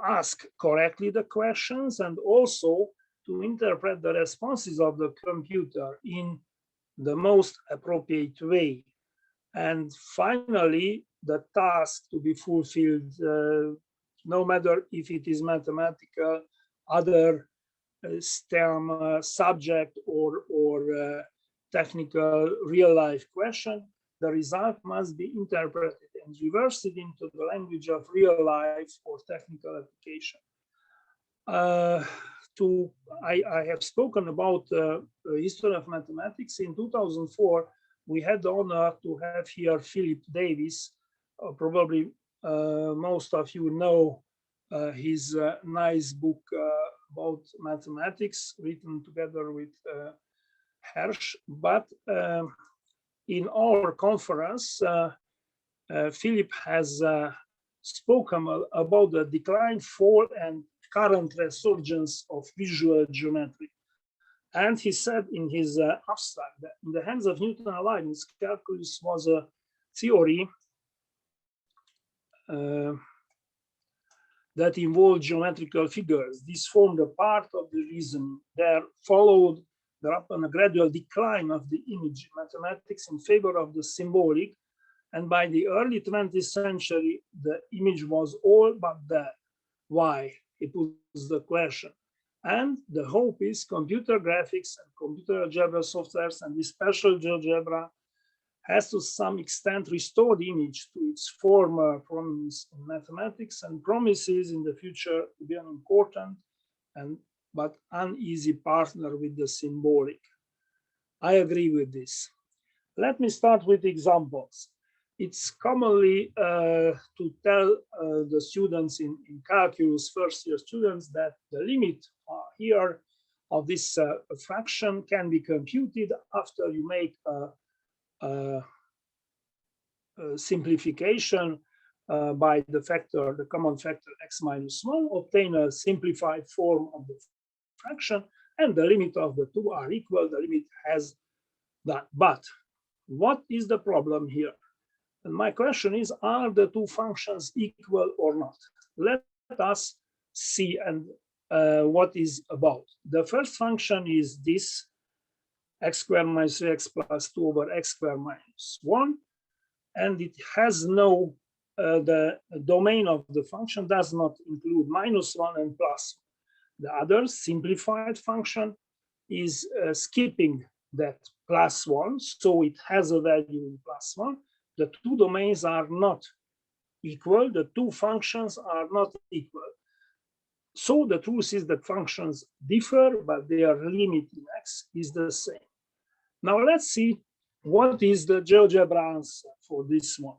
ask correctly the questions and also to interpret the responses of the computer in the most appropriate way. And finally, the task to be fulfilled, no matter if it is mathematical, other STEM subject or technical real-life question, the result must be interpreted and reversed into the language of real life or technical application. I have spoken about the history of mathematics. In 2004, we had the honor to have here Philip Davis. Probably most of you know his nice book about mathematics, written together with Hersch. But in our conference, Philip has spoken about the decline, fall, and current resurgence of visual geometry. And he said in his abstract that in the hands of Newton and Leibniz, calculus was a theory that involved geometrical figures. This formed a part of the reason. There followed a gradual decline of the image mathematics in favor of the symbolic. And by the early 20th century, the image was all but dead. Why? He puts the question. And the hope is computer graphics and computer algebra softwares and this special GeoGebra has to some extent restored the image to its former prominence in mathematics and promises in the future to be an important and but uneasy partner with the symbolic. I agree with this. Let me start with examples. It's commonly to tell the students in calculus, first year students, that the limit here of this fraction can be computed after you make a simplification by the factor, the common factor x minus 1, obtain a simplified form of the fraction, and the limit of the two are equal. The limit has that. But what is the problem here? And my question is, are the two functions equal or not? Let us see and what is about. The first function is this x squared minus 3x plus 2 over x squared minus 1, and it has no, the domain of the function does not include minus 1 and plus 1. The other simplified function is skipping that plus 1, so it has a value in plus 1. The two domains are not equal. The two functions are not equal. So the truth is that functions differ, but their limit in x is the same. Now let's see what is the GeoGebra answer for this one.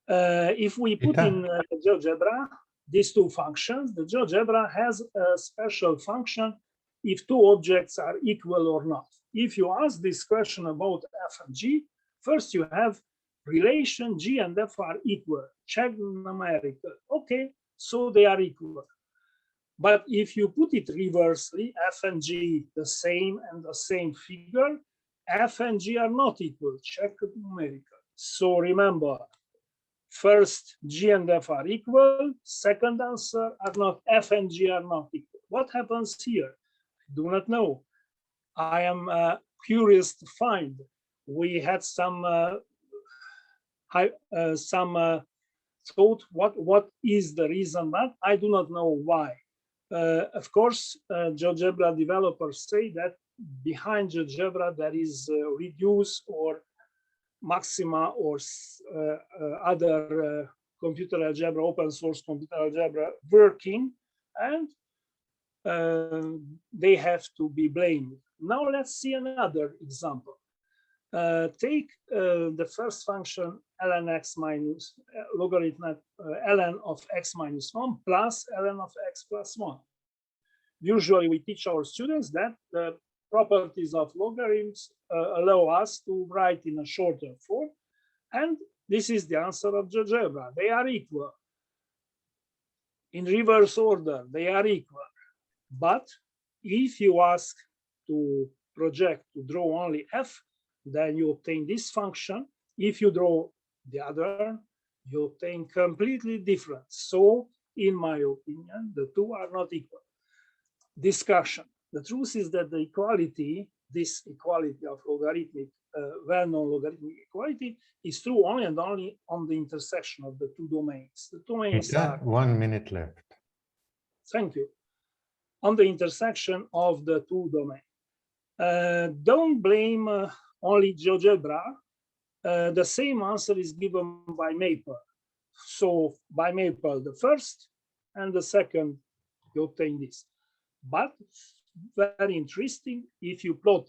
If we put in GeoGebra these two functions, the GeoGebra has a special function if two objects are equal or not. If you ask this question about f and g, first you have relation g and f are equal, check numerical. Okay, so they are equal. But if you put it reversely, f and g the same and the same figure, f and g are not equal, check numerical. So remember, first g and f are equal, second answer are not, f and g are not equal. What happens here? I do not know. I am curious to find. We had some thought what is the reason, but I do not know why. Of course, GeoGebra developers say that behind GeoGebra there is reduce or maxima or other computer algebra, open source computer algebra working, and they have to be blamed. Now let's see another example. Take the first function ln x minus logarithm ln of x minus 1 plus ln of x plus 1. Usually we teach our students that the properties of logarithms allow us to write in a shorter form, and this is the answer of GeoGebra. They are equal. In reverse order, they are equal. But if you ask to project, to draw only f, then you obtain this function. If you draw the other, you obtain completely different. So, in my opinion, the two are not equal. Discussion. The truth is that the equality, this equality of logarithmic, well-known logarithmic equality, is true only and only on the intersection of the two domains. The domains are 1 minute left. Thank you. On the intersection of the two domains. Don't blame only GeoGebra. The same answer is given by Maple. So by Maple, the first and the second, you obtain this. But very interesting, if you plot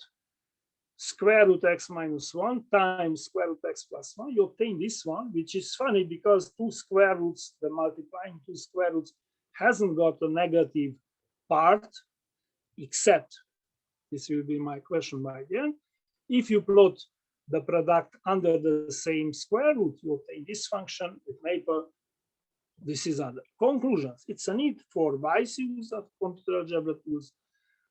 square root x minus 1 times square root x plus 1, you obtain this one, which is funny because two square roots, the multiplying two square roots, hasn't got a negative part, except, this will be my question by the end, if you plot the product under the same square root, you obtain this function with Maple. This is other conclusions. It's a need for wise use of computer algebra tools,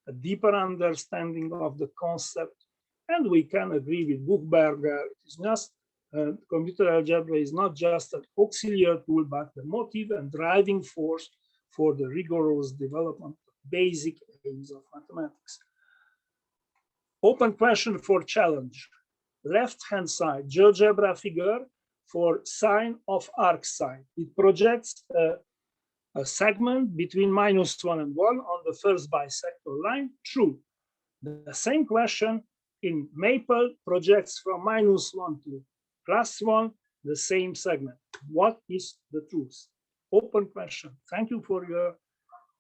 a deeper understanding of the concept, and we can agree with Buchberger. It is just computer algebra is not just an auxiliary tool, but the motive and driving force for the rigorous development of basic aims of mathematics. Open question for challenge. Left-hand side, GeoGebra figure for sine of arcsine. It projects a segment between -1 and 1 on the first bisector line. True. The same question in Maple projects from -1 to +1, the same segment. What is the truth? Open question. Thank you for your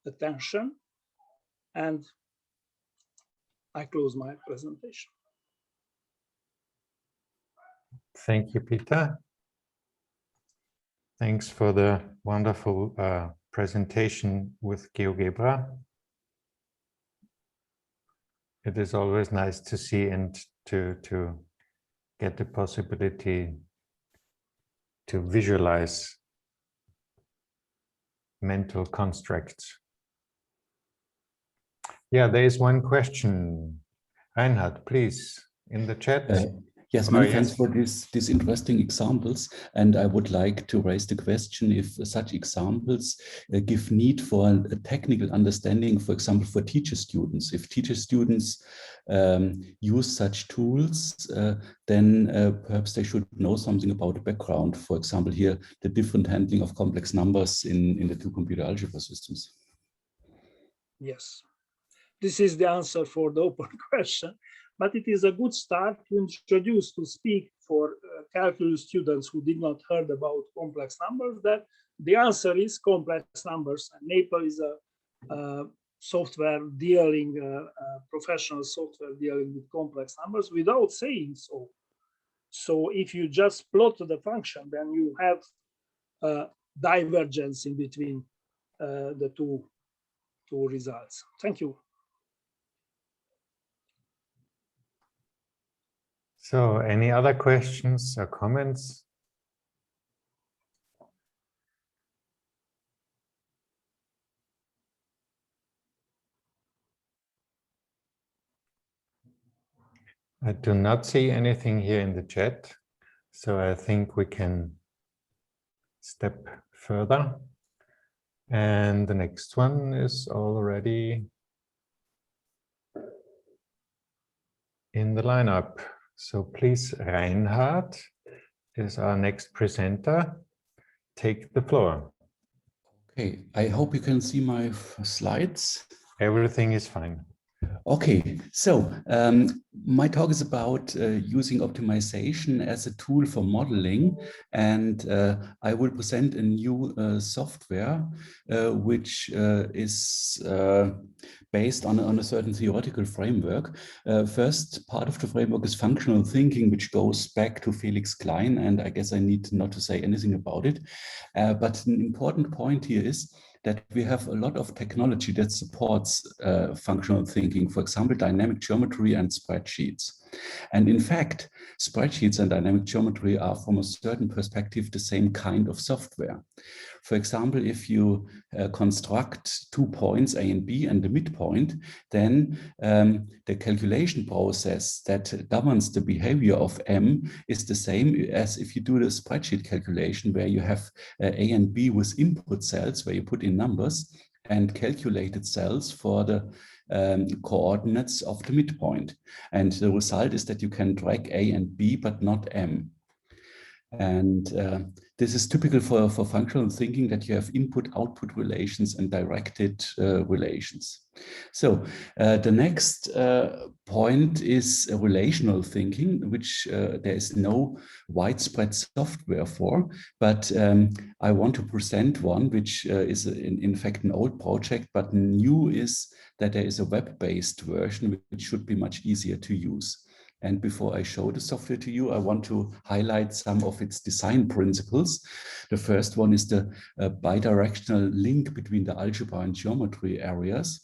attention. And I close my presentation. Thank you, Peter. Thanks for the wonderful presentation with GeoGebra. It is always nice to see and to get the possibility to visualize mental constructs. Yeah, there is one question. Reinhard, please, in the chat. Yes, many thanks for these interesting examples. And I would like to raise the question if such examples give need for a technical understanding, for example, for teacher students. If teacher students use such tools, then perhaps they should know something about the background. For example, here, the different handling of complex numbers in the two computer algebra systems. Yes, this is the answer for the open question. But it is a good start to introduce, to speak for calculus students who did not heard about complex numbers, that the answer is complex numbers. And Maple is a software dealing, professional software dealing with complex numbers without saying so. So if you just plot the function, then you have divergence in between the two results. Thank you. So, any other questions or comments? I do not see anything here in the chat, so I think we can step further. And the next one is already in the lineup. So please, Reinhard is our next presenter. Take the floor. Okay, I hope you can see my slides. Everything is fine. Okay, so my talk is about using optimization as a tool for modeling, and I will present a new software which is based on a certain theoretical framework. First part of the framework is functional thinking, which goes back to Felix Klein, and I guess I need not to say anything about it. But an important point here is that we have a lot of technology that supports functional thinking, for example, dynamic geometry and spreadsheets. And in fact, spreadsheets and dynamic geometry are, from a certain perspective, the same kind of software. For example, if you construct 2 points, A and B, and the midpoint, then the calculation process that governs the behavior of M is the same as if you do the spreadsheet calculation, where you have A and B with input cells, where you put in numbers, and calculated cells for the coordinates of the midpoint. And the result is that you can drag A and B, but not M. And this is typical for functional thinking, that you have input-output relations and directed relations. So the next point is relational thinking, which there is no widespread software for, but I want to present one which is in fact an old project, but new is that there is a web-based version which should be much easier to use. And before I show the software to you, I want to highlight some of its design principles. The first one is the bidirectional link between the algebra and geometry areas.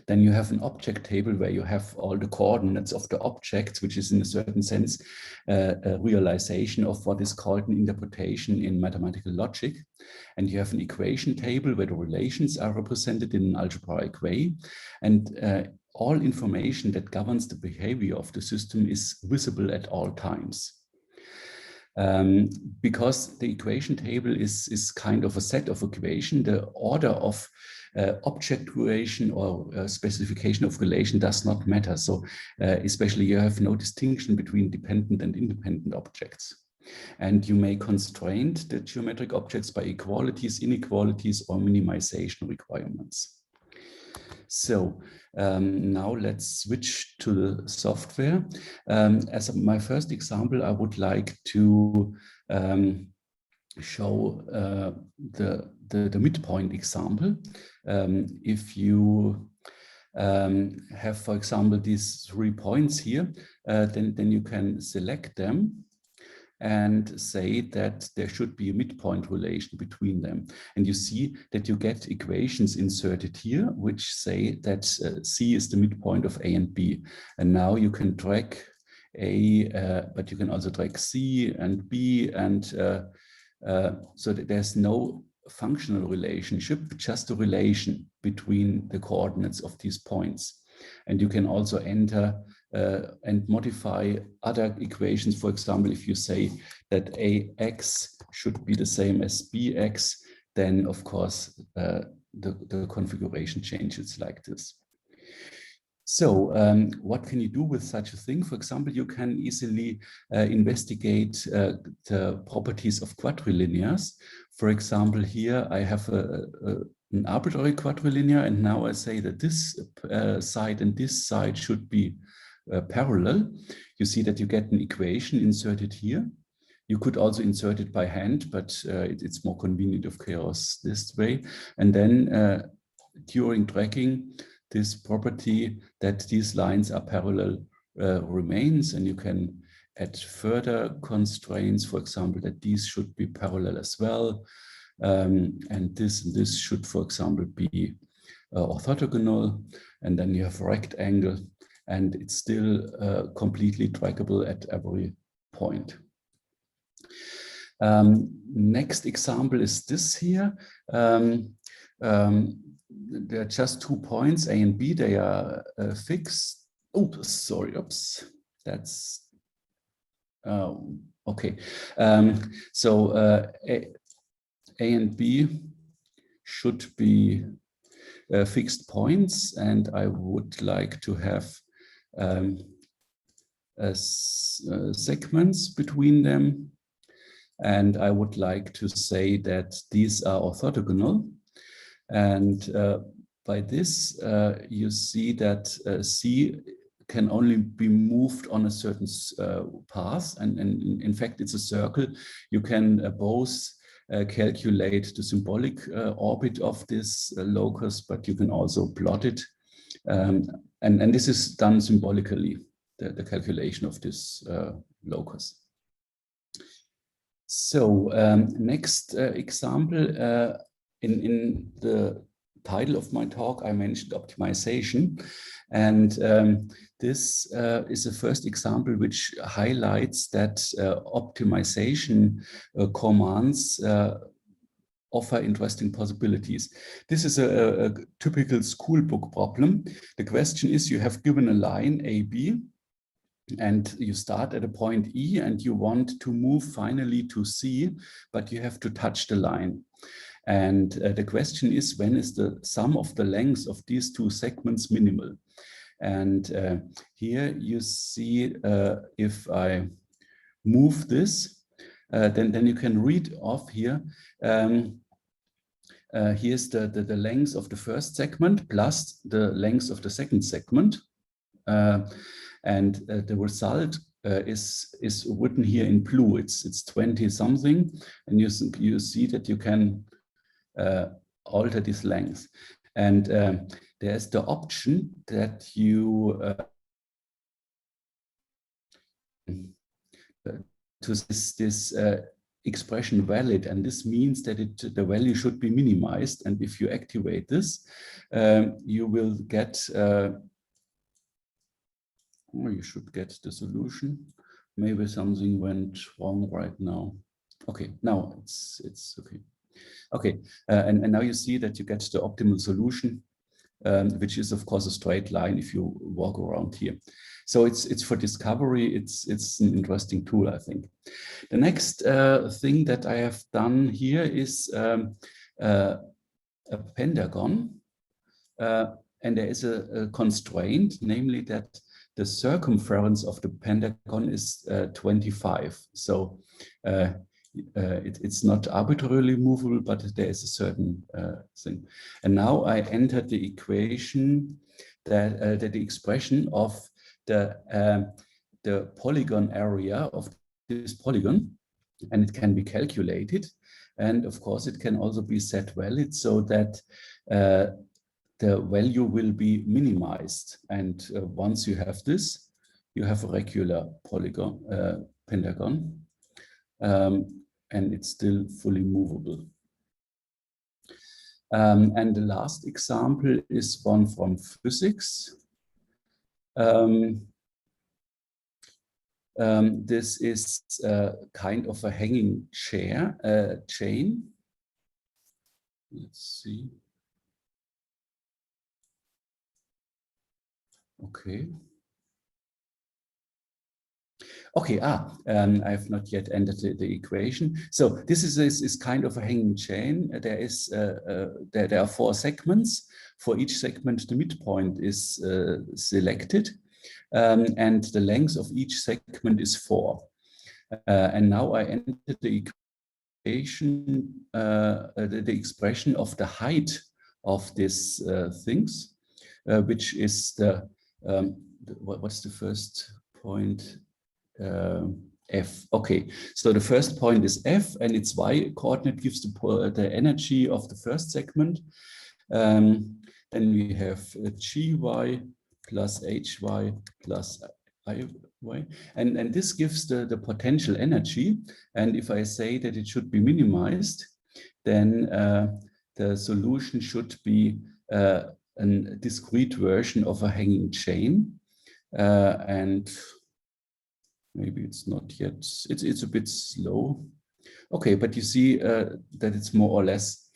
Then you have an object table where you have all the coordinates of the objects, which is in a certain sense a realization of what is called an interpretation in mathematical logic. And you have an equation table where the relations are represented in an algebraic way. And all information that governs the behavior of the system is visible at all times. Because the equation table is kind of a set of equation, the order of object relation or specification of relation does not matter. So especially you have no distinction between dependent and independent objects. And you may constrain the geometric objects by equalities, inequalities, or minimization requirements. So now let's switch to the software. As my first example, I would like to show the midpoint example. If you have, for example, these 3 points here, then you can select them and say that there should be a midpoint relation between them. And you see that you get equations inserted here, which say that C is the midpoint of A and B. And now you can drag A, but you can also drag C and B, and so that there's no functional relationship, just a relation between the coordinates of these points. And you can also enter and modify other equations. For example, if you say that AX should be the same as BX, then of course the configuration changes like this. So what can you do with such a thing? For example, you can easily investigate the properties of quadrilinears. For example, here I have an arbitrary quadrilinear, and now I say that this side and this side should be parallel. You see that you get an equation inserted here. You could also insert it by hand, but it's more convenient, of course, this way. And then during dragging, this property that these lines are parallel remains, and you can add further constraints, for example, that these should be parallel as well. And this should, for example, be orthogonal, and then you have a rectangle, and it's still completely draggable at every point. Next example is this here. There are just 2 points, A and B, they are fixed. Oops, sorry, oops, that's okay. So A and B should be fixed points, and I would like to have segments between them, and I would like to say that these are orthogonal. And by this, you see that C can only be moved on a certain path, and in fact, it's a circle. You can both calculate the symbolic orbit of this locus, but you can also plot it. And this is done symbolically, the calculation of this locus. So next example, in the title of my talk, I mentioned optimization. And this is the first example which highlights that optimization commands offer interesting possibilities. This is a typical school book problem. The question is, you have given a line AB, and you start at a point E, and you want to move finally to C, but you have to touch the line. And the question is, when is the sum of the lengths of these 2 segments minimal? And here you see, if I move this, then you can read off here. Here's the length of the first segment plus the length of the second segment. And the result is written here in blue. It's 20 something, and you see that you can alter this length. And there's the option that you to this expression valid, and this means that the value should be minimized. And if you activate this, you will get you should get the solution. Maybe something went wrong right now. Okay, now it's okay. Okay, and now you see that you get the optimal solution, which is of course a straight line if you walk around here. So it's for discovery. It's an interesting tool, I think. The next thing that I have done here is a pentagon, and there is a constraint, namely that the circumference of the pentagon is 25. So it's not arbitrarily movable, but there is a certain thing. And now I entered the equation that the expression of the polygon area of this polygon, and it can be calculated. And of course, it can also be set valid, so that the value will be minimized. And once you have this, you have a regular polygon, pentagon, and it's still fully movable. And the last example is one from physics. This is kind of a hanging chain. Let's see. Okay. Okay, I have not yet entered the equation. So this is kind of a hanging chain. There are 4 segments. For each segment, the midpoint is selected, and the length of each segment is 4. And now I entered the equation, the expression of the height of these things, which is the what's the first point? F. Okay, so the first point is F, and its y coordinate gives the energy of the first segment. Then we have gy plus hy plus iy, and this gives the potential energy. And if I say that it should be minimized, then the solution should be a discrete version of a hanging chain, and maybe it's not yet, it's a bit slow. Okay, but you see that it's more or less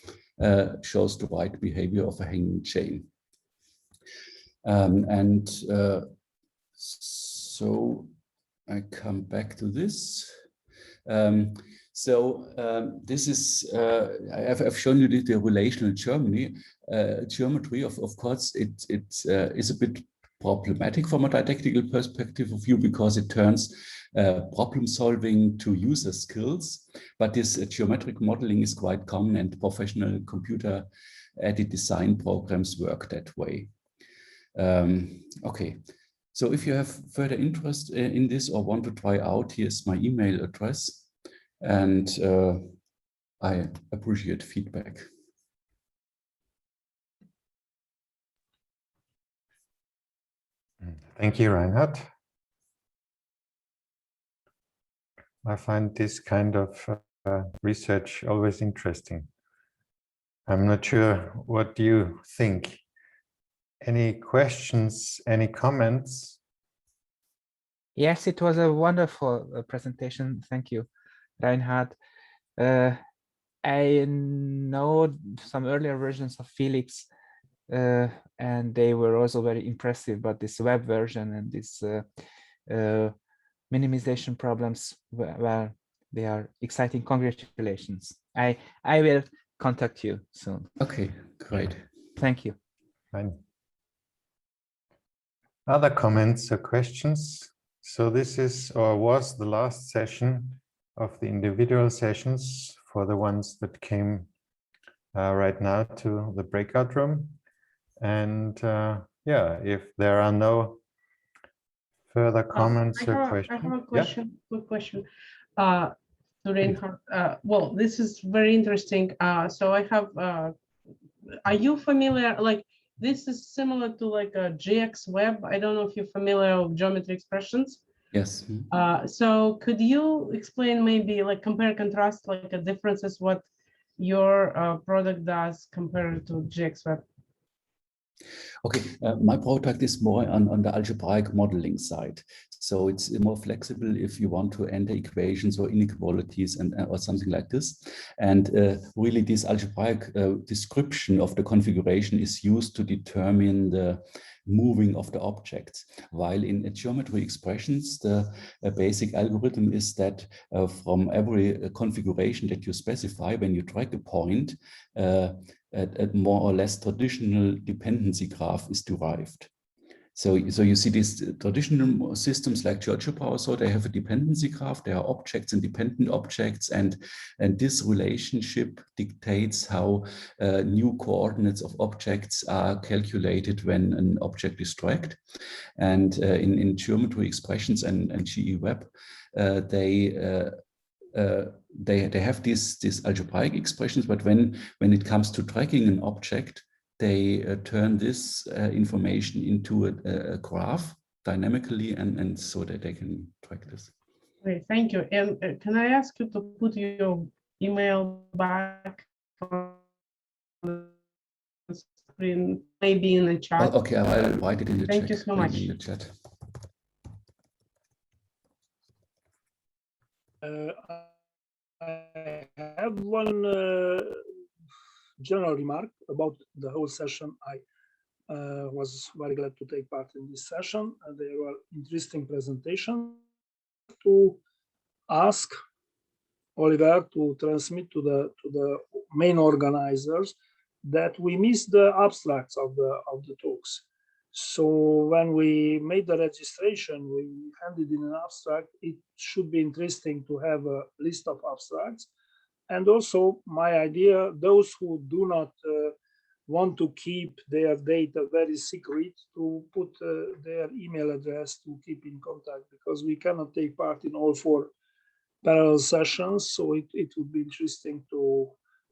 shows the right behavior of a hanging chain. So I come back to this. This is, I've shown you the relational geometry. Of course, it is a bit problematic from a didactical perspective of view, because it turns problem solving to user skills, but this geometric modeling is quite common, and professional computer-aided design programs work that way. Okay, so if you have further interest in this or want to try out, here's my email address, and I appreciate feedback. Thank you, Reinhard. I find this kind of research always interesting. I'm not sure what you think. Any questions, any comments? Yes, it was a wonderful presentation. Thank you, Reinhard. I know some earlier versions of Felix, and they were also very impressive, but this web version and this minimization problems, well, they are exciting. Congratulations. I will contact you soon. Okay, great. Thank you. Fine. Other comments or questions? So this is or was the last session of the individual sessions for the ones that came right now to the breakout room. And yeah, if there are no further comments or questions. I have a question, quick question. To Reinhard. Well, this is very interesting. So I have, are you familiar, like, this is similar to like a GX web. I don't know if you're familiar with geometry expressions. Yes. So could you explain, maybe like compare, contrast, like a differences what your product does compared to GX web? Okay, my product is more on the algebraic modeling side. So it's more flexible if you want to enter equations or inequalities and or something like this. And really this algebraic description of the configuration is used to determine the moving of the objects. While in geometry expressions, the basic algorithm is that from every configuration that you specify, when you drag a point, a more or less traditional dependency graph is derived. So you see these traditional systems like GeoGebra, so they have a dependency graph. There are objects and dependent objects, and this relationship dictates how new coordinates of objects are calculated when an object is dragged. And in geometry expressions and GE Web, they have these algebraic expressions, but when it comes to tracking an object, they turn this information into a graph dynamically, and so that they can track this. Okay, thank you. And can I ask you to put your email back on the screen, maybe in the chat? Oh, okay, I'll write it in the chat. Thank you so much. In the chat. I have one general remark about the whole session. I was very glad to take part in this session. There were interesting presentations. To ask Oliver to transmit to the main organizers that we missed the abstracts of the talks. So when we made the registration, we handed in an abstract. It should be interesting to have a list of abstracts. And also my idea, those who do not want to keep their data very secret, to put their email address to keep in contact, because we cannot take part in all 4 parallel sessions. So it would be interesting to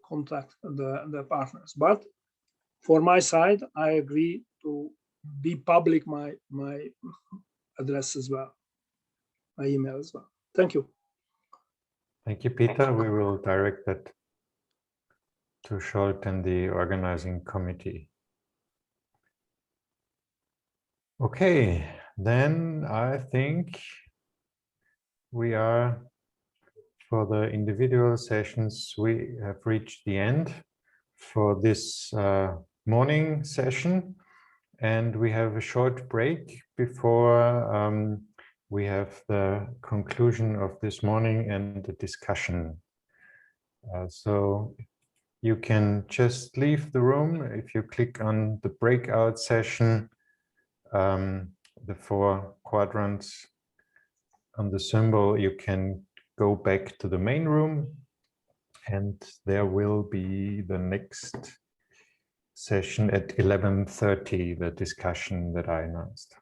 contact the partners. But for my side, I agree to be public my address as well, my email as well. Thank you. Thank you, Peter. We will direct that to Scholt and the organizing committee. Okay, then I think we are, for the individual sessions, we have reached the end for this morning session, and we have a short break before we have the conclusion of this morning and the discussion. So you can just leave the room. If you click on the breakout session, the 4 quadrants on the symbol, you can go back to the main room, and there will be the next session at 11:30, the discussion that I announced.